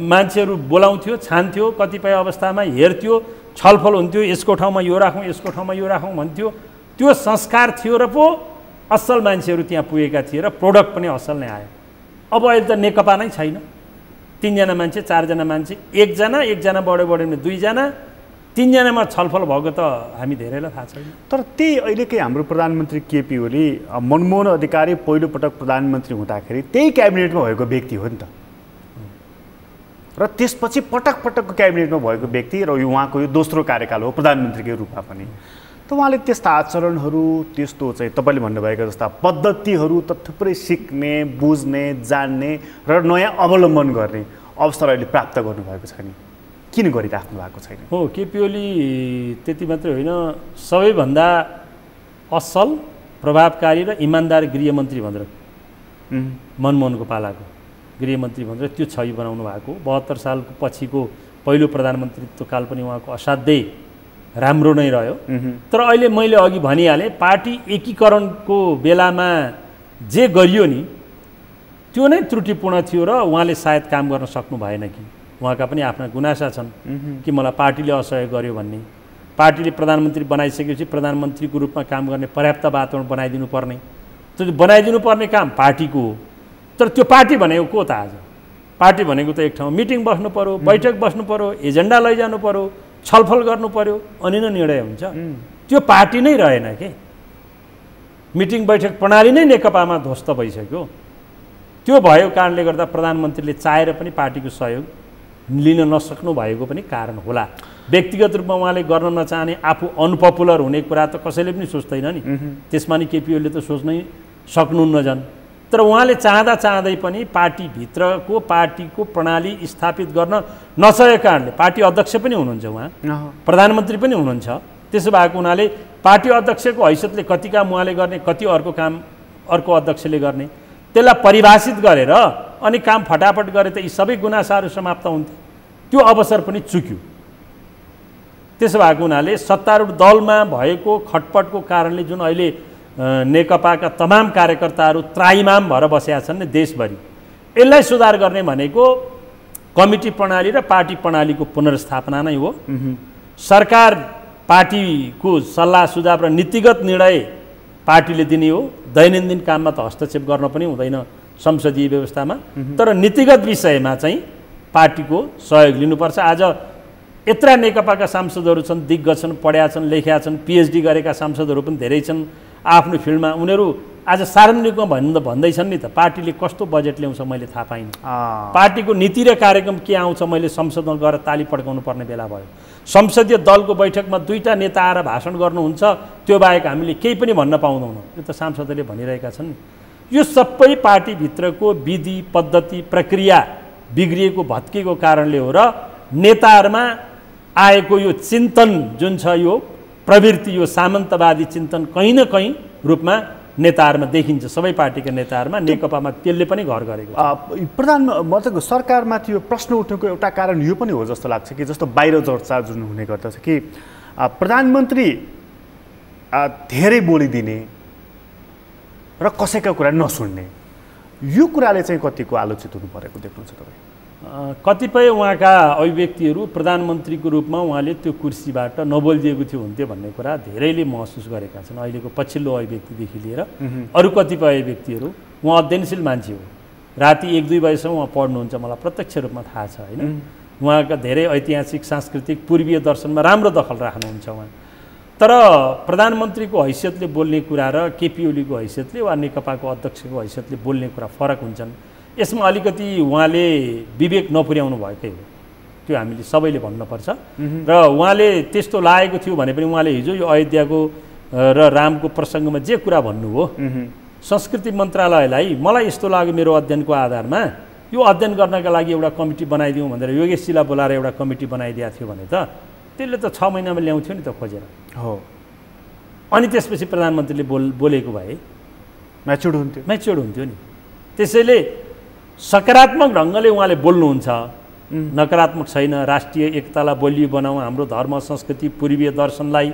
मान्छेहरू बोलाउँथ्यो, छान्थ्यो, कतिपय अवस्थामा हेर्थ्यो, छलफल हुन्थ्यो, यसको ठाउँमा यो राखौँ, यसको ठाउँमा यो राखौँ भन्थ्यो। त्यो संस्कार थियो र पो असल मान्छेहरू त्यहाँ पुगेका थिए र प्रोडक्ट पनि असल नै आयो। अब अहिले त नेकपा नै छैन। 3 जना मान्छे, 4 जना मान्छे, 1 जना बढ्यो भने 2 जना, 3 जनामा छलफल भएको त हामी धेरैलाई थाहा छैन। तर त्यही अहिलेकै हाम्रो प्रधानमन्त्री केपी ओली, मनमोहन अधिकारी पहिलोपटक प्रधानमन्त्री हुँदाखेरि त्यही क्याबिनेटमा भएको व्यक्ति हो नि त। र त्यसपछि पटकको क्याबिनेटमा भएको व्यक्ति र उहाँको यो दोस्रो कार्यकाल हो प्रधानमन्त्रीकै रूपमा पनि। त उहाँले त्यस्ता आचरणहरू, त्यस्तो चाहिँ तपाईँले भन्नुभएको जस्ता पद्धतिहरू त थुप्रै सिक्ने, बुझ्ने, जान्ने र नयाँ अवलम्बन गर्ने अवसर अहिले प्राप्त गर्नुभएको छैन। किन गरिराख्नु भएको छैन? हो, केपी ओली त्यति मात्रै होइन, सबैभन्दा असल, प्रभावकारी र इमान्दार गृहमन्त्री भनेर मनमोहनको पालाको गृहमन्त्री भनेर त्यो छवि बनाउनु भएको। 72 सालको पछिको पहिलो प्रधानमन्त्रीत्व काल पनि उहाँको असाध्यै राम्रो नै रह्यो। तर अहिले मैले अघि भनिहालेँ, पार्टी एकीकरणको बेलामा जे गरियो नि त्यो नै त्रुटिपूर्ण थियो र उहाँले सायद काम गर्न सक्नु भएन कि उहाँका पनि आफ्ना गुनासा छन् कि मलाई पार्टीले असहयोग गर्यो भन्ने। पार्टीले प्रधानमन्त्री बनाइसकेपछि प्रधानमन्त्रीको रूपमा काम गर्ने पर्याप्त वातावरण बनाइदिनु पर्ने, त्यो बनाइदिनु पर्ने काम पार्टीको हो। तर त्यो पार्टी भनेको को त? आज पार्टी भनेको त एक ठाउँ मिटिङ बस्नु पर्यो, बैठक बस्नु पर्यो, एजेन्डा लैजानु पर्यो, छलफल गर्नु पर्यो, अनि नै निर्णय हुन्छ। त्यो पार्टी नै रहेन के। मिटिङ बैठक प्रणाली नै नेकपामा ध्वस्त भइसक्यो। त्यो भएको कारणले गर्दा प्रधानमन्त्रीले चाहेर पनि पार्टीको सहयोग लिन नसक्नु भएको पनि कारण होला। व्यक्तिगत रूपमा उहाँले गर्न नचाहने, आफू अनपपुलर हुने कुरा त कसैले पनि सोच्दैन नि, त्यसमा नि केपी ओलीले त सोच्नै सक्नुहुन्न झन्। तर उहाँले चाहँदा चाहँदै पनि पार्टीभित्रको पार्टीको प्रणाली स्थापित गर्न नसकेको कारणले, पार्टी अध्यक्ष पनि हुनुहुन्छ उहाँ, प्रधानमन्त्री पनि हुनुहुन्छ, त्यसो भएको हुनाले पार्टी अध्यक्षको हैसियतले कति काम उहाँले गर्ने, कति अर्को काम अर्को अध्यक्षले गर्ने, त्यसलाई परिभाषित गरेर अनि काम फटाफट गरे त यी सबै गुनासाहरू समाप्त हुन्थे। त्यो अवसर पनि चुक्यो। त्यसो भएको हुनाले सत्तारूढ दलमा भएको खटपटको कारणले जुन अहिले नेकपाका तमाम कार्यकर्ताहरू त्राइमाम भएर बसेका छन् नि देशभरि, यसलाई सुधार गर्ने भनेको कमिटी प्रणाली र पार्टी प्रणालीको पुनर्स्थापना नै हो। सरकार पार्टीको सल्लाह सुझाव र नीतिगत निर्णय पार्टीले दिने हो। दैनन्दिन काममा त हस्तक्षेप गर्न पनि हुँदैन संसदीय व्यवस्थामा, तर नीतिगत विषयमा चाहिँ पार्टीको सहयोग लिनुपर्छ। आज यत्रा नेकपाका सांसदहरू छन्, दिग्गज छन्, पढ्या छन्, लेख्या छन्, पिएचडी गरेका सांसदहरू पनि धेरै छन् आफ्नो फिल्डमा। उनीहरू आज सार्वजनिकमा भन्दैछन् नि त पार्टीले कस्तो बजेट ल्याउँछ मैले थाहा पाइनँ, पार्टीको नीति र कार्यक्रम के आउँछ मैले संसदमा गएर ताली पड्काउनु पर्ने बेला भयो। संसदीय दलको बैठकमा 2टा नेता आएर भाषण गर्नुहुन्छ, त्यो बाहेक हामीले केही पनि भन्न पाउँदैनौँ। यो त सांसदहरूले भनिरहेका छन् नि। यो सबै पार्टीभित्रको विधि पद्धति प्रक्रिया बिग्रिएको भत्किएको कारणले हो र नेताहरूमा आएको यो चिन्तन जुन छ, यो प्रवृत्ति, यो सामन्तवादी चिन्तन कहीँ न कहीँ रूपमा नेताहरूमा देखिन्छ। सबै पार्टीका नेताहरूमा, नेकपामा त्यसले पनि घर गरेको छ। मतलब सरकारमाथि यो प्रश्न उठ्नुको एउटा कारण यो पनि हो जस्तो लाग्छ कि जस्तो बाहिर चर्चा जुन हुने गर्दछ कि प्रधानमन्त्री धेरै बोलिदिने र कसैका कुरा नसुन्ने, यो कुराले चाहिँ कतिको आलोचित हुनु परेको देख्नुहुन्छ तपाईँ? कतिपय उहाँका अभिव्यक्तिहरू प्रधानमन्त्रीको रूपमा उहाँले त्यो कुर्सीबाट नबोलिदिएको थियो हुन्थ्यो भन्ने कुरा धेरैले महसुस गरेका छन्। अहिलेको पछिल्लो अभिव्यक्तिदेखि लिएर अरू कतिपय अभिव्यक्तिहरू, उहाँ अध्ययनशील मान्छे हो, राति 1-2 बजीसम्म उहाँ पढ्नुहुन्छ, मलाई प्रत्यक्ष रूपमा थाहा छ होइन। उहाँका धेरै ऐतिहासिक सांस्कृतिक पूर्वीय दर्शनमा राम्रो दखल राख्नुहुन्छ उहाँ। तर प्रधानमन्त्रीको हैसियतले बोल्ने कुरा र केपी ओलीको हैसियतले वा नेकपाको अध्यक्षको हैसियतले बोल्ने कुरा फरक हुन्छन्। यसमा अलिकति उहाँले विवेक नपुर्याउनु भएकै हो, त्यो हामीले सबैले भन्नुपर्छ। र उहाँले त्यस्तो लागेको थियो भने पनि उहाँले हिजो यो अयोध्याको र रामको प्रसङ्गमा जे कुरा भन्नुभयो, संस्कृति मन्त्रालयलाई मलाई यस्तो लाग्यो मेरो अध्ययनको आधारमा यो अध्ययन गर्नका लागि एउटा कमिटी बनाइदिउँ भनेर योगेशजीलाई बोलाएर एउटा कमिटी बनाइदिएको थियो भने त त्यसले त 6 महिनामा ल्याउँथ्यो नि त खोजेर हो। अनि त्यसपछि प्रधानमन्त्रीले बोलेको भए म्याच्योर्ड हुन्थ्यो नि। त्यसैले सकारात्मक ढङ्गले उहाँले बोल्नुहुन्छ, नकारात्मक छैन। राष्ट्रिय एकतालाई बलियो बनाऊ, हाम्रो धर्म संस्कृति पूर्वीय दर्शनलाई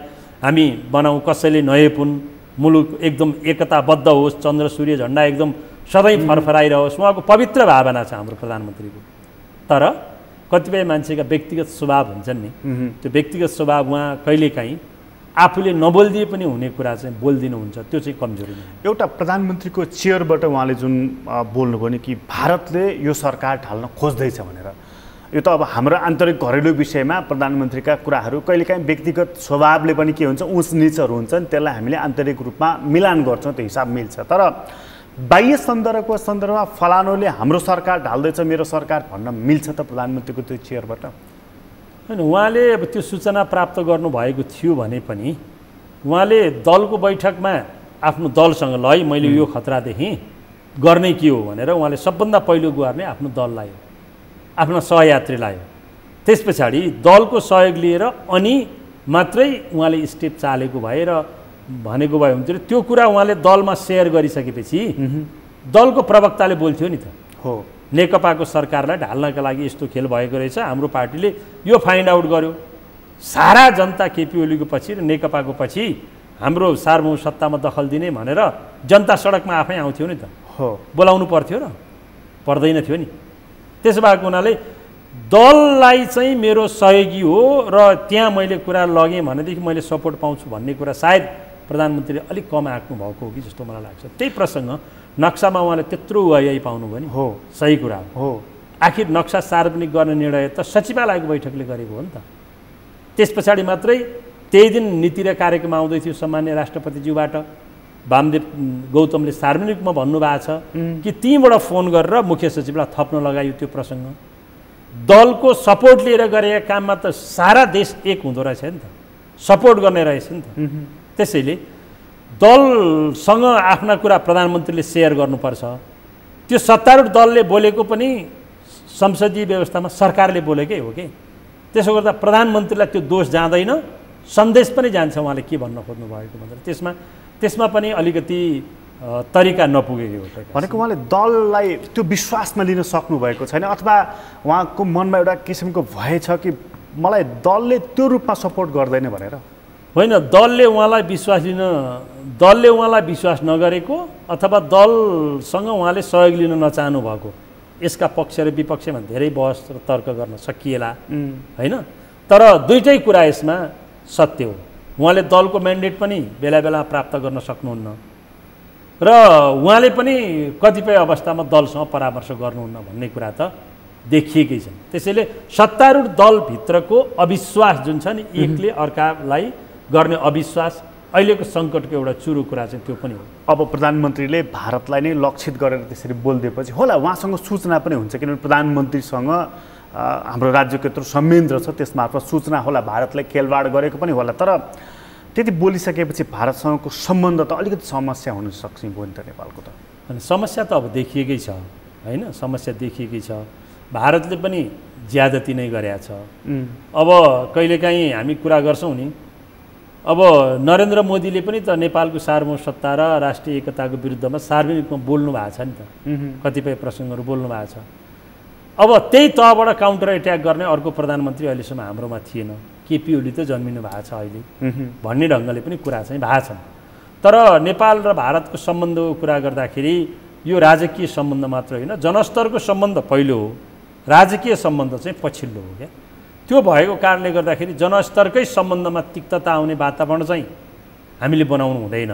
हामी बनाऊ, कसैले नहेपुन्, मुलुक एकदम एकताबद्ध होस्, चन्द्र सूर्य झन्डा एकदम सधैँ फरफराइरहोस्, उहाँको पवित्र भावना छ हाम्रो प्रधानमन्त्रीको। तर कतिपय मान्छेका व्यक्तिगत स्वभाव हुन्छन् नि, त्यो व्यक्तिगत स्वभाव उहाँ कहिलेकाहीँ आफूले नबोलिदिए पनि हुने कुरा चाहिँ बोलिदिनुहुन्छ, त्यो चाहिँ कमजोरी नै। एउटा प्रधानमन्त्रीको चेयरबाट उहाँले जुन बोल्नुभयो नि कि भारतले यो सरकार ढाल्न खोज्दैछ भनेर, यो त अब हाम्रो आन्तरिक घरेलु विषयमा प्रधानमन्त्रीका कुराहरू कहिलेकाहीँ व्यक्तिगत स्वभावले पनि के हुन्छ, उच निचहरू हुन्छन्, त्यसलाई हामीले आन्तरिक रूपमा मिलान गर्छौँ, त्यो हिसाब मिल्छ। तर बाह्य सन्दर्भमा फलानुले हाम्रो सरकार ढाल्दैछ, मेरो सरकार भन्न मिल्छ त प्रधानमन्त्रीको त्यो चेयरबाट? होइन, उहाँले अब त्यो सूचना प्राप्त गर्नुभएको थियो भने पनि उहाँले दलको बैठकमा आफ्नो दलसँग ल है मैले यो खतरा देखेँ, गर्ने के हो भनेर उहाँले सबभन्दा पहिलो गुहार्ने आफ्नो दललाई हो, आफ्नो सहयात्रीलाई हो। त्यस पछाडि दलको सहयोग लिएर अनि मात्रै उहाँले स्टेप चालेको भए र भनेको भए हुन्थ्यो। त्यो कुरा उहाँले दलमा सेयर गरिसकेपछि दलको प्रवक्ताले बोल्थ्यो नि त, हो नेकपाको सरकारलाई ढाल्नका लागि यस्तो खेल भएको रहेछ, हाम्रो पार्टीले यो फाइन्ड आउट गर्यो, सारा जनता केपी ओलीको पछि र नेकपाको पछि हाम्रो सार्वभौम सत्तामा दखल दिने भनेर जनता सडकमा आफै आउँथ्यो नि त, हो बोलाउनु पर्थ्यो र पर्दैन थियो नि। त्यसो भएको हुनाले दललाई चाहिँ मेरो सहयोगी हो र त्यहाँ मैले कुरा लगेँ भनेदेखि मैले सपोर्ट पाउँछु भन्ने कुरा सायद प्रधानमन्त्रीले अलिक कम आँक्नु भएको हो कि जस्तो मलाई लाग्छ। त्यही प्रसङ्ग नक्सामा उहाँले त्यत्रो उहाइ पाउनुभयो नि, हो सही कुरा हो। आखिर नक्सा सार्वजनिक गर्ने निर्णय त सचिवालयको बैठकले गरेको हो नि त। त्यस पछाडि मात्रै त्यही दिन नीति र कार्यक्रम आउँदै थियो सम्मान्य राष्ट्रपतिज्यूबाट, वामदेव गौतमले सार्वजनिकमा भन्नुभएको छ कि तीबाट फोन गरेर मुख्य सचिवलाई थप्न लगायो त्यो प्रसङ्ग। दलको सपोर्ट लिएर गरेका काममा त सारा देश एक हुँदो रहेछ नि त, सपोर्ट गर्ने रहेछ नि त। त्यसैले दलसँग आफ्ना कुरा प्रधानमन्त्रीले सेयर गर्नुपर्छ। त्यो सत्तारूढ दलले बोलेको पनि संसदीय व्यवस्थामा सरकारले बोलेकै हो कि, त्यसो गर्दा प्रधानमन्त्रीलाई त्यो दोष जाँदैन, सन्देश पनि जान्छ उहाँले के भन्न खोज्नु भएको भनेर। त्यसमा पनि अलिकति तरिका नपुगेको हो। भनेको उहाँले दललाई त्यो विश्वासमा लिन सक्नु भएको छैन, अथवा उहाँको मनमा एउटा किसिमको भय छ कि मलाई दलले त्यो रूपमा सपोर्ट गर्दैन भनेर? होइन, दलले उहाँलाई विश्वास नगरेको अथवा दलसँग उहाँले सहयोग लिन नचाहनु भएको, यसका पक्ष र विपक्षमा धेरै बहस र तर्क गर्न सकिएला होइन। तर दुईटै कुरा यसमा सत्य हो। उहाँले दलको म्यान्डेट पनि बेला बेला प्राप्त गर्न सक्नुहुन्न र उहाँले पनि कतिपय अवस्थामा दलसँग परामर्श गर्नुहुन्न भन्ने कुरा त देखिएकै छ। त्यसैले सत्तारूढ दलभित्रको अविश्वास जुन छ नि, एकले अर्कालाई गर्ने अविश्वास अहिलेको सङ्कटको एउटा चुरो कुरा चाहिँ त्यो पनि हो। अब प्रधानमन्त्रीले भारतलाई नै लक्षित गरेर त्यसरी बोलिदिएपछि होला उहाँसँग सूचना पनि हुन्छ, किनभने प्रधानमन्त्रीसँग हाम्रो राज्यको यत्रो संयन्त्र छ, त्यसमार्फत सूचना होला, भारतलाई खेलवाड गरेको पनि होला। तर त्यति बोलिसकेपछि भारतसँगको सम्बन्ध त अलिकति समस्या हुन सक्छ भयो नि त नेपालको त। अनि समस्या त अब देखिएकै छ होइन, समस्या देखिएकै छ। भारतले पनि ज्यादती नै गरेका छ। अब कहिलेकाहीँ हामी कुरा गर्छौँ नि, अब नरेन्द्र मोदीले पनि त नेपालको सार्वभौमसत्ता र राष्ट्रिय एकताको विरुद्धमा सार्वजनिकमा बोल्नु भएको छ नि त, कतिपय प्रसङ्गहरू बोल्नु भएको छ। अब त्यही तहबाट काउन्टर एट्याक गर्ने अर्को प्रधानमन्त्री अहिलेसम्म हाम्रोमा थिएन। केपी ओली त जन्मिनु भएको छ अहिले भन्ने ढङ्गले पनि कुरा चाहिँ भएको छन्। तर नेपाल र भारतको सम्बन्धको कुरा गर्दाखेरि यो राजकीय सम्बन्ध मात्र होइन, जनस्तरको सम्बन्ध पहिलो हो, राजकीय सम्बन्ध चाहिँ पछिल्लो हो क्या। त्यो भएको कारणले गर्दाखेरि जनस्तरकै सम्बन्धमा तिक्तता आउने वातावरण चाहिँ हामीले बनाउनु हुँदैन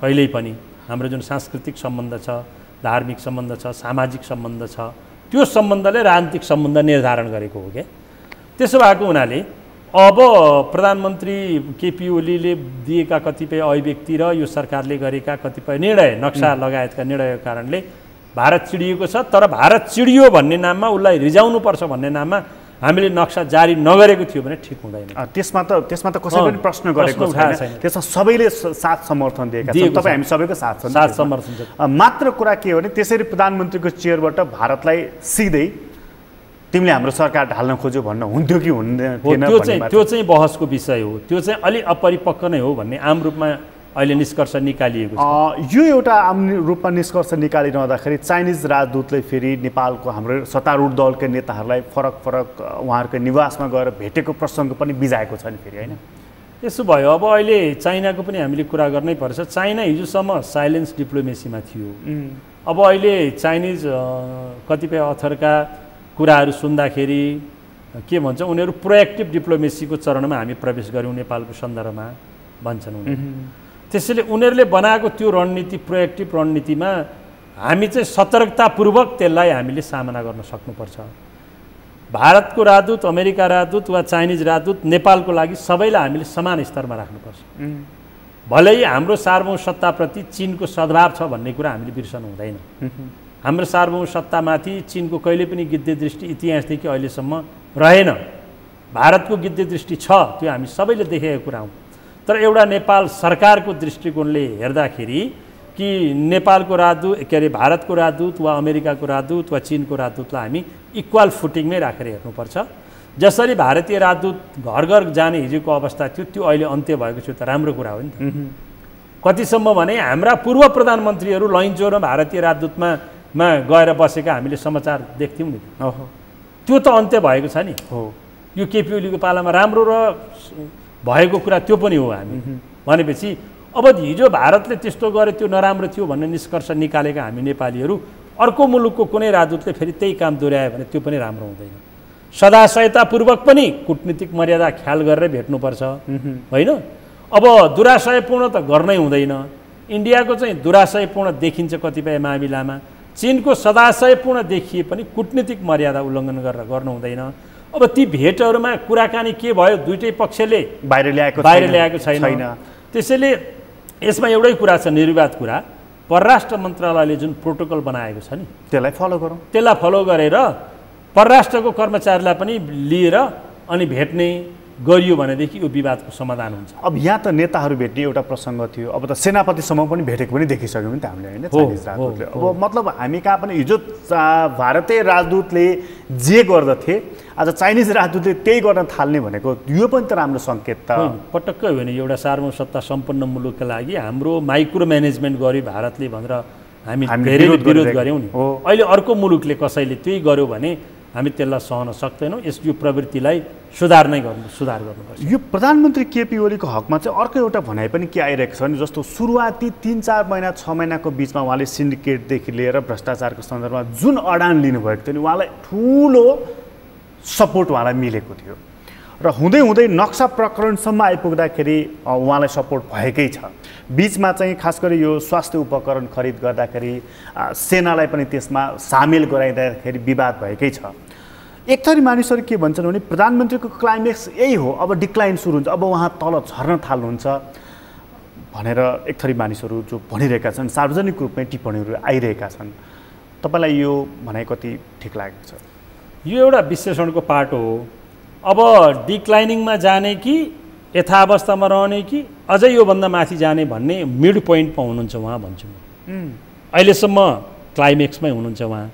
कहिल्यै पनि। हाम्रो जुन सांस्कृतिक सम्बन्ध छ, धार्मिक सम्बन्ध छ, सामाजिक सम्बन्ध छ, त्यो सम्बन्धले राजनीतिक सम्बन्ध निर्धारण गरेको हो क्या। त्यसो भएको हुनाले अब प्रधानमन्त्री केपी ओलीले दिएका कतिपय अभिव्यक्ति र यो सरकारले गरेका कतिपय निर्णय, नक्सा लगायतका निर्णयको कारणले भारत चिडिएको छ। तर भारत चिडियो भन्ने नाममा, उसलाई रिजाउनुपर्छ भन्ने नाममा हामीले नक्सा जारी नगरेको थियो भने ठिक हुँदैन। त्यसमा त कसैले पनि प्रश्न गरेको छैन, त्यसमा सबैले साथ समर्थन दिएका छन्। तपाईँ हामी सबैको साथ समर्थन छ। मात्र कुरा के हो भने त्यसरी प्रधानमन्त्रीको चेयरबाट भारतलाई सिधै तिमीले हाम्रो सरकार ढाल्न खोज्यो भन्न हुन्थ्यो कि हुँदैन? त्यो चाहिँ बहसको विषय हो, त्यो चाहिँ अलि अपरिपक्व नै हो भन्ने आम रूपमा अहिले निष्कर्ष निकालिएको छ। यो एउटा आम रूपमा निष्कर्ष निकालिरहँदाखेरि चाइनिज राजदूतले फेरि नेपालको हाम्रो सत्तारूढ दलका नेताहरूलाई फरक उहाँहरूको निवासमा गएर भेटेको प्रसङ्ग पनि बिजाएको छ नि फेरि होइन? यसो भयो। अब अहिले चाइनाको पनि हामीले कुरा गर्नै पर्छ। चाइना हिजोसम्म साइलेन्स डिप्लोमेसीमा थियो। अब अहिले चाइनिज कतिपय अथरका कुराहरू सुन्दाखेरि के भन्छ, उनीहरू प्रोएक्टिभ डिप्लोमेसीको चरणमा हामी प्रवेश गऱ्यौँ नेपालको सन्दर्भमा भन्छन् उनीहरू। त्यसैले उनीहरूले बनाएको त्यो रणनीति, प्रोएक्टिभ रणनीतिमा हामी चाहिँ सतर्कतापूर्वक त्यसलाई हामीले सामना गर्न सक्नुपर्छ। भारतको राजदूत, अमेरिका राजदूत वा चाइनिज राजदूत नेपालको लागि सबैलाई हामीले समान स्तरमा राख्नुपर्छ। भलै हाम्रो सार्वभौम सत्ताप्रति चिनको सद्भाव छ भन्ने कुरा हामीले बिर्सनु हुँदैन। हाम्रो सार्वभौम सत्तामाथि चिनको कहिले पनि गिद्धे दृष्टि इतिहासदेखि अहिलेसम्म रहेन। भारतको गिद्धे दृष्टि छ, त्यो हामी सबैले देखेको कुरा हो। तर एउटा नेपाल सरकारको दृष्टिकोणले हेर्दाखेरि कि नेपालको राजदूत भारतको राजदूत वा अमेरिकाको राजदूत वा चिनको राजदूतलाई हामी इक्वल फुटिङमै राखेर हेर्नुपर्छ। जसरी भारतीय राजदूत घर घर जाने हिजोको अवस्था थियो, त्यो अहिले अन्त्य भएको थियो त राम्रो कुरा हो नि त। कतिसम्म भने हाम्रा पूर्व प्रधानमन्त्रीहरू लैन्चो र भारतीय राजदूतमा गएर बसेका हामीले समाचार देख्थ्यौँ नि। त्यो त अन्त्य भएको छ नि। यो केपी ओलीको पालामा राम्रो र भएको कुरा त्यो पनि हो। हामी भनेपछि अब हिजो भारतले त्यस्तो गरे त्यो नराम्रो थियो भन्ने निष्कर्ष निकालेका हामी नेपालीहरू अर्को मुलुकको कुनै राजदूतले फेरि त्यही काम दोहोऱ्यायो भने त्यो पनि राम्रो हुँदैन। सदाशयतापूर्वक पनि कूटनीतिक मर्यादा ख्याल गरेरै भेट्नुपर्छ होइन। अब दुराशयपूर्ण त गर्नै हुँदैन। इन्डियाको चाहिँ दुराशयपूर्ण देखिन्छ कतिपय मामिलामा, चीनको सदाशयपूर्ण देखिए पनि कूटनीतिक मर्यादा उल्लङ्घन गरेर गर्नु हुँदैन। अब ती भेटहरूमा कुराकानी के भयो, दुईटै पक्षले बाहिर ल्याएको छैन। त्यसैले यसमा एउटै कुरा छ, निर्विवाद कुरा, परराष्ट्र मन्त्रालयले जुन प्रोटोकल बनाएको छ नि त्यसलाई फलो गरौँ। त्यसलाई फलो गरेर परराष्ट्रको कर्मचारीलाई पनि लिएर अनि भेट्ने गरियो भनेदेखि यो विवादको समाधान हुन्छ। अब यहाँ त नेताहरू भेट्ने एउटा प्रसङ्ग थियो, अब त सेनापतिसम्म पनि भेटेको पनि देखिसक्यौँ नि त हामीले होइन चाइनिज राजदूतले। अब मतलब हामी कहाँ पनि हिजो भारतीय राजदूतले जे गर्दथे आज चाइनिज राजदूतले त्यही गर्न थाल्ने भनेको यो पनि त राम्रो सङ्केत त पटक्कै होइन। एउटा सार्वभौमसत्ता सम्पन्न मुलुकका लागि हाम्रो माइक्रो म्यानेजमेन्ट गर्यो भारतले भनेर हामी धेरै विरोध गऱ्यौँ नि। अहिले अर्को मुलुकले कसैले त्यही गर्यो भने हामी त्यसलाई सहन सक्दैनौँ। यो प्रवृत्तिलाई सुधार गर्नुपर्छ। यो प्रधानमन्त्री केपी ओलीको हकमा चाहिँ अर्को एउटा भनाइ पनि के आइरहेको छ भने जस्तो सुरुवाती 3-4 महिना 6 महिनाको बिचमा उहाँले सिन्डिकेटदेखि लिएर भ्रष्टाचारको सन्दर्भमा जुन अडान लिनुभएको थियो नि उहाँलाई ठुलो सपोर्ट उहाँलाई मिलेको थियो र हुँदै हुँदै नक्सा प्रकरणसम्म आइपुग्दाखेरि उहाँलाई सपोर्ट भएकै छ। बिचमा चाहिँ खास गरी यो स्वास्थ्य उपकरण खरिद गर्दाखेरि सेनालाई पनि त्यसमा सामेल गराइँदाखेरि विवाद भएकै छ। एक थरी मानिसहरू के भन्छन् भने प्रधानमन्त्रीको क्लाइमेक्स यही हो, अब डिक्लाइन सुरु हुन्छ, अब उहाँ तल झर्न थाल्नुहुन्छ भनेर एक थरी मानिसहरू जो भनिरहेका छन्, सार्वजनिक रूपमै टिप्पणीहरू आइरहेका छन्। तपाईँलाई यो भनाइ कति ठिक लागेको छ? यो एउटा विश्लेषणको पाटो हो। अब डिक्लाइनिङमा जाने कि यथावस्थामा रहने कि अझै योभन्दा माथि जाने भन्ने मिड पोइन्टमा हुनुहुन्छ उहाँ भन्छु म। अहिलेसम्म क्लाइमेक्समै हुनुहुन्छ उहाँ।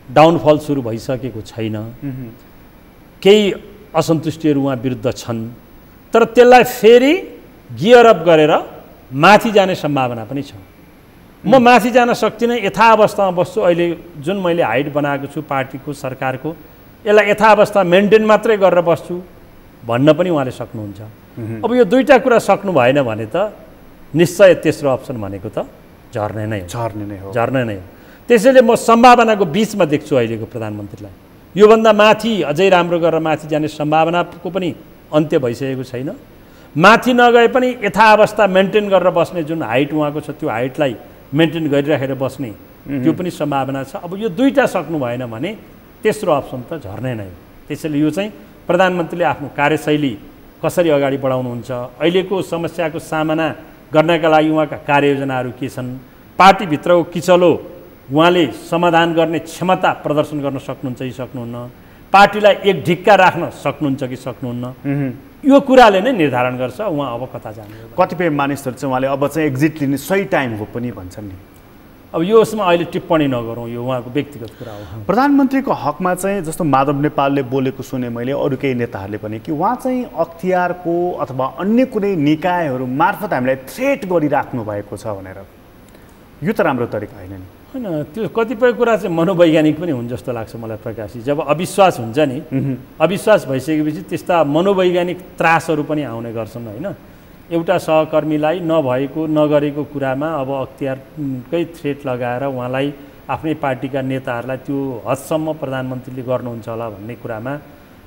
डाउनफल सुरु भइसकेको छैन, केही असन्तुष्टिहरू उहाँ विरुद्ध छन्, तर त्यसलाई फेरि गियर अप गरेर माथि जाने सम्भावना पनि छ। म माथि जान सक्दिनँ, यथावस्थामा बस्छु। अहिले जुन मैले हाइट बनाएको छु पार्टीको सरकारको, यसलाई यथावस्था मेन्टेन मात्रै गरेर बस्छु भन्न पनि उहाँले सक्नुहुन्छ। अब यो दुईटा कुरा सक्नु भएन भने त निश्चय तेस्रो अप्सन भनेको त झर्ने नै हो। त्यसैले म सम्भावनाको बिचमा देख्छु अहिलेको प्रधानमन्त्रीलाई। योभन्दा माथि अझै राम्रो गरेर माथि जाने सम्भावनाको पनि अन्त्य भइसकेको छैन। माथि नगए पनि यथावस्था मेन्टेन गरेर बस्ने जुन हाइट उहाँको छ त्यो हाइटलाई मेन्टेन गरिराखेर बस्ने त्यो पनि सम्भावना छ। अब यो दुईटा सक्नु भएन भने तेस्रो अप्सन त झर्ने नै हो। त्यसैले यो चाहिँ प्रधानमन्त्रीले आफ्नो कार्यशैली कसरी अगाडि बढाउनुहुन्छ, अहिलेको समस्याको सामना गर्नका लागि उहाँका कार्ययोजनाहरू के छन्, पार्टीभित्रको किचलो उहाँले समाधान गर्ने क्षमता प्रदर्शन गर्न सक्नुहुन्छ कि सक्नुहुन्न, पार्टीलाई एक ढिक्का राख्न सक्नुहुन्छ कि सक्नुहुन्न, यो कुराले नै निर्धारण गर्छ उहाँ अब कता जाने। कतिपय मानिसहरू चाहिँ उहाँले अब चाहिँ एक्जिट लिने सही टाइम हो पनि भन्छन् नि। अब यसमा अहिले टिप्पणी नगरौँ, यो उहाँको व्यक्तिगत कुरा हो। प्रधानमन्त्रीको हकमा चाहिँ जस्तो माधव नेपालले बोलेको सुने मैले, अरू केही नेताहरूले पनि कि उहाँ चाहिँ अख्तियारको अथवा अन्य कुनै निकायहरू मार्फत हामीलाई थ्रेट गरिराख्नु भएको छ भनेर। यो त राम्रो तरिका होइन नि। होइन, त्यो कतिपय कुरा चाहिँ मनोवैज्ञानिक पनि हुन् जस्तो लाग्छ मलाई प्रकाशजी। जब अविश्वास हुन्छ नि, अविश्वास भइसकेपछि त्यस्ता मनोवैज्ञानिक त्रासहरू पनि आउने गर्छन् होइन। एउटा सहकर्मीलाई नभएको नगरेको कुरामा अब अख्तियारकै थ्रेट लगाएर उहाँलाई आफ्नै पार्टीका नेताहरूलाई त्यो हदसम्म प्रधानमन्त्रीले गर्नुहुन्छ होला भन्ने कुरामा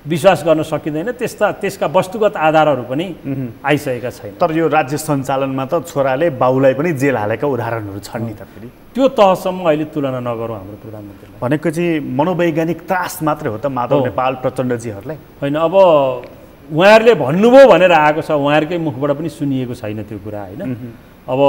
विश्वास गर्न सकिँदैन। त्यसका वस्तुगत आधारहरू पनि आइसकेका छैन। तर यो राज्य सञ्चालनमा त छोराले बाउलाई पनि जेल हालेका उदाहरणहरू छन् नि त। फेरि त्यो तहसम्म अहिले तुलना नगरौँ हाम्रो प्रधानमन्त्रीलाई। भनेको चाहिँ मनोवैज्ञानिक त्रास मात्रै हो त माधव नेपाल प्रचण्डजीहरूलाई? होइन, अब उहाँहरूले भन्नुभयो भनेर आएको छ, उहाँहरूकै मुखबाट पनि सुनिएको छैन त्यो कुरा होइन। अब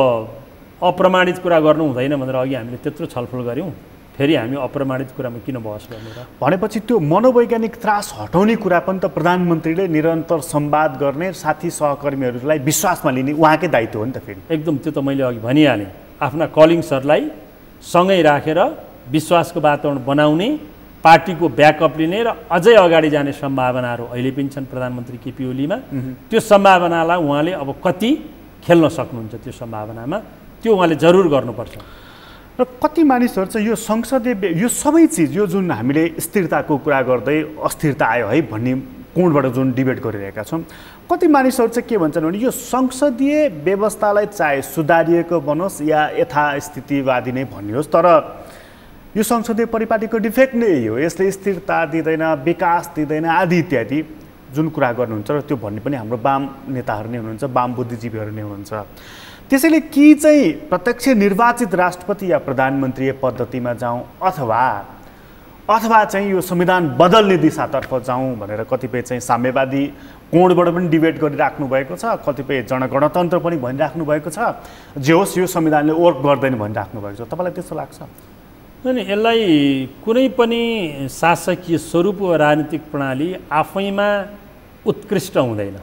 अप्रमाणित कुरा गर्नु हुँदैन भनेर अघि हामीले त्यत्रो छलफल गऱ्यौँ, फेरि हामी अप्रमाणित कुरामा किन बहस गर्ने र? भनेपछि त्यो मनोवैज्ञानिक त्रास हटाउने कुरा पनि त प्रधानमन्त्रीले निरन्तर संवाद गर्ने, साथी सहकर्मीहरूलाई विश्वासमा लिने उहाँकै दायित्व हो नि त। फेरि एकदम त्यो त मैले अघि भनिहालेँ, आफ्ना कलिग्सहरूलाई सँगै राखेर विश्वासको वातावरण बनाउने, पार्टीको ब्याकअप लिने र अझै अगाडि जाने सम्भावनाहरू अहिले पनि छन् प्रधानमन्त्री केपी ओलीमा। त्यो सम्भावनालाई उहाँले अब कति खेल्न सक्नुहुन्छ त्यो सम्भावनामा, त्यो उहाँले जरुर गर्नुपर्छ। र कति मानिसहरू चाहिँ यो संसदीय यो सबै चिज, यो जुन हामीले स्थिरताको कुरा गर्दै अस्थिरता आयो है भन्ने कोणबाट जुन डिबेट गरिरहेका छौँ, कति मानिसहरू चाहिँ के भन्छन् भने यो संसदीय व्यवस्थालाई चाहे सुधारिएको बनोस् या यथास्थितिवादी नै भनियोस्, तर यो संसदीय परिपाटीको डिफेक्ट नै हो, यसले स्थिरता दिँदैन, विकास दिँदैन आदि इत्यादि जुन कुरा गर्नुहुन्छ र त्यो भन्ने पनि हाम्रो वाम नेताहरू नै हुनुहुन्छ, वाम बुद्धिजीवीहरू नै हुनुहुन्छ। त्यसैले कि चाहिँ प्रत्यक्ष निर्वाचित राष्ट्रपति या प्रधानमन्त्रीय पद्धतिमा जाउँ अथवा चाहिँ यो संविधान बदल्ने दिशातर्फ जाउँ भनेर कतिपय चाहिँ साम्यवादी कोणबाट पनि डिबेट गरिराख्नु भएको छ, कतिपय जनगणतन्त्र पनि भनिराख्नु भएको छ, जे होस् यो संविधानले वर्क गर्दैन भनिराख्नु भएको छ। तपाईँलाई त्यस्तो लाग्छ? अनि यसलाई कुनै पनि शासकीय स्वरूप वा राजनीतिक प्रणाली आफैमा उत्कृष्ट हुँदैन,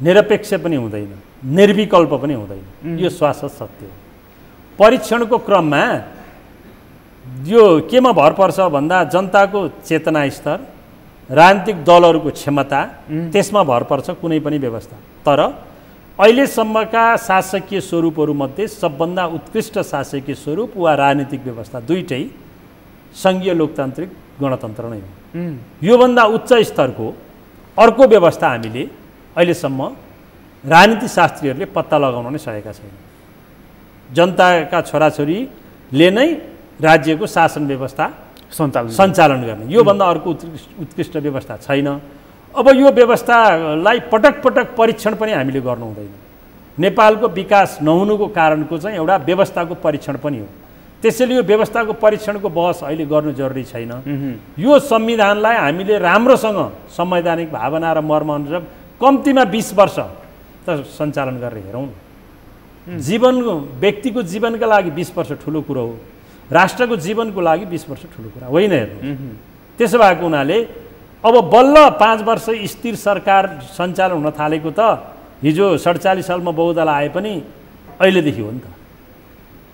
निरपेक्ष पनि हुँदैन, निर्विकल्प पनि हुँदैन, यो शाश्वत सत्य हो। परीक्षणको क्रममा यो केमा भर पर्छ भन्दा जनताको चेतना स्तर, राजनीतिक दलहरूको क्षमता, त्यसमा भर पर्छ कुनै पनि व्यवस्था। तर अहिलेसम्मका शासकीय स्वरूपहरूमध्ये सबभन्दा उत्कृष्ट शासकीय स्वरूप वा राजनीतिक व्यवस्था दुईटै सङ्घीय लोकतान्त्रिक गणतन्त्र नै हो। योभन्दा उच्च स्तरको अर्को व्यवस्था हामीले अहिलेसम्म राजनीतिशास्त्रीहरूले पत्ता लगाउन नै सकेका छैन। जनताका छोराछोरीले नै राज्यको शासन व्यवस्था सञ्चालन गर्ने, योभन्दा अर्को उत्कृष्ट व्यवस्था छैन। अब यो व्यवस्थालाई पटक पटक परीक्षण पनि हामीले गर्नु हुँदैन। नेपालको विकास नहुनुको कारणको चाहिँ एउटा व्यवस्थाको परीक्षण पनि हो। त्यसैले यो व्यवस्थाको परीक्षणको बहस अहिले गर्नु जरुरी छैन। यो संविधानलाई हामीले राम्रोसँग संवैधानिक भावना र मर्म अनुसार कम्तीमा 20 वर्ष त सञ्चालन गरेर हेरौँ। व्यक्तिको जीवनका लागि 20 वर्ष ठुलो कुरो हो, राष्ट्रको जीवनको लागि 20 वर्ष ठुलो कुरा होइन हेर्नु। त्यसो भएको हुनाले अब बल्ल 5 वर्ष स्थिर सरकार सञ्चालन हुन थालेको त हिजो 47 सालमा बहुदल आए पनि अहिलेदेखि हो नि त।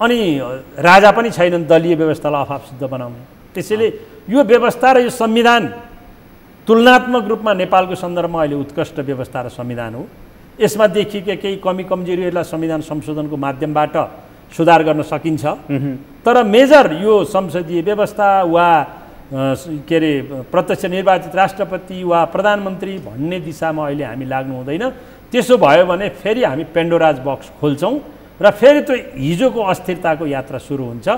अनि राजा पनि छैनन् दलीय व्यवस्थालाई अभाव सिद्ध बनाउने। त्यसैले यो व्यवस्था र यो संविधान तुलनात्मक रूपमा नेपालको सन्दर्भमा अहिले उत्कृष्ट व्यवस्था र संविधान हो। यसमा देखिएका केही कमी कमजोरीहरूलाई संविधान संशोधनको माध्यमबाट सुधार गर्न सकिन्छ। तर मेजर यो संसदीय व्यवस्था वा के अरे प्रत्यक्ष निर्वाचित राष्ट्रपति वा प्रधानमन्त्री भन्ने दिशामा अहिले हामी लाग्नु हुँदैन। त्यसो भयो भने फेरि हामी पेन्डोराज बक्स खोल्छौँ र फेरि त्यो हिजोको अस्थिरताको यात्रा सुरु हुन्छ।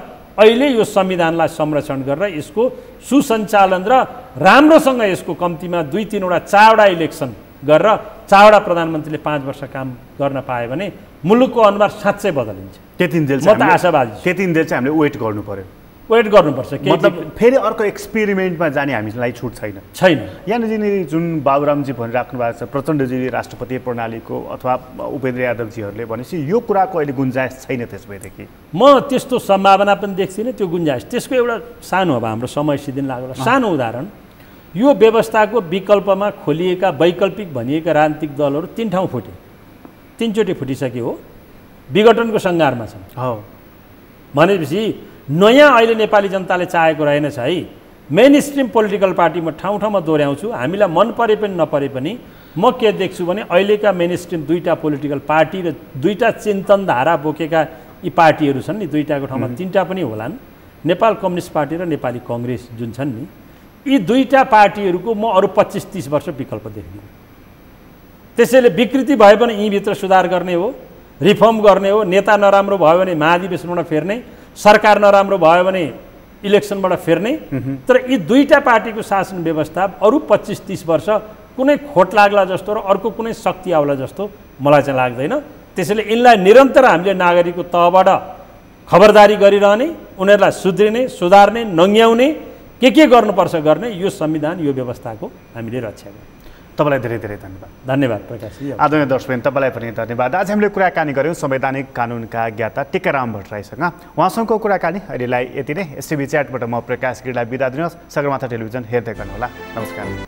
अहिले यो संविधानलाई संरक्षण गरेर यसको सुसञ्चालन र राम्रोसँग यसको कम्तीमा 2-3वटा 4वटा इलेक्सन गरेर 4वटा प्रधानमन्त्रीले 5 वर्ष काम गर्न पायो भने मुलुकको अनुहार साँच्चै बदलिन्छ। म त आशावादी छु। त्यतिन्जेल चाहिँ हामीले वेट गर्नुपर्छ। मतलब फेरि अर्को एक्सपेरिमेन्टमा जाने हामीलाई छुट छैन। यहाँनिर जुन बाबुरामजी भनिराख्नु भएको छ प्रचण्डजी राष्ट्रपति प्रणालीको अथवा उपेन्द्र यादवजीहरूले भनेपछि यो कुराको अहिले गुन्जाइस छैन। त्यसभएदेखि म त्यस्तो सम्भावना पनि देख्दिनँ, त्यो गुन्जाइस। त्यसको एउटा सानो, अब हाम्रो समय सिदिन लाग्ला, सानो उदाहरण, यो व्यवस्थाको विकल्पमा खोलिएका वैकल्पिक भनिएका राजनीतिक दलहरू 3 ठाउँ फुटे, 3 चोटि फुटिसके हो, विघटनको सङ्घारमा छन्। भनेपछि नयाँ अहिले नेपाली जनताले चाहेको रहेनछ है। मेन स्ट्रिम पोलिटिकल पार्टी म ठाउँ ठाउँमा दोहोऱ्याउँछु, हामीलाई मन परे पनि नपरे पनि म के देख्छु भने अहिलेका मेन स्ट्रिम 2टा पोलिटिकल पार्टी र 2टा चिन्तनधारा बोकेका यी पार्टीहरू छन् नि, 2टाको ठाउँमा 3टा पनि होलान्, नेपाल कम्युनिस्ट पार्टी र नेपाली कङ्ग्रेस जुन छन् नि, यी 2टा पार्टीहरूको म अरू 25-30 वर्ष विकल्प देख्दिनँ। त्यसैले विकृति भए पनि यहीँभित्र सुधार गर्ने हो, रिफर्म गर्ने हो, नेता नराम्रो भयो भने महाधिवेशनबाट फेर्ने, सरकार नराम्रो भयो भने इलेक्सनबाट फेर्ने। तर यी 2टा पार्टीको शासन व्यवस्था अरू 25-30 वर्ष कुनै खोट लाग्ला जस्तो र अर्को कुनै शक्ति आउला जस्तो मलाई चाहिँ लाग्दैन। त्यसैले यिनलाई निरन्तर हामीले नागरिकको तहबाट खबरदारी गरिरहने, उनीहरूलाई सुध्रिने, सुधार्ने, नङ्ग्याउने, के गर्नुपर्छ गर्ने, यो संविधान यो व्यवस्थाको हामीले रक्षा गर्ने। तपाईँलाई धेरै धेरै धन्यवाद प्रकाशजी। आदरणीय दर्शकवृन्द, तपाईँलाई पनि धन्यवाद। आज हामीले कुराकानी गऱ्यौँ संवैधानिक कानुनका ज्ञाता टिकाराम भट्टराईसँग। उहाँसँगको कुराकानी अहिलेलाई यति नै। एसटिभी च्याटबाट म प्रकाश गिरीलाई बिदा दिनुहोस्। सगरमाथा टेलिभिजन हेर्दै गर्नुहोला। नमस्कार।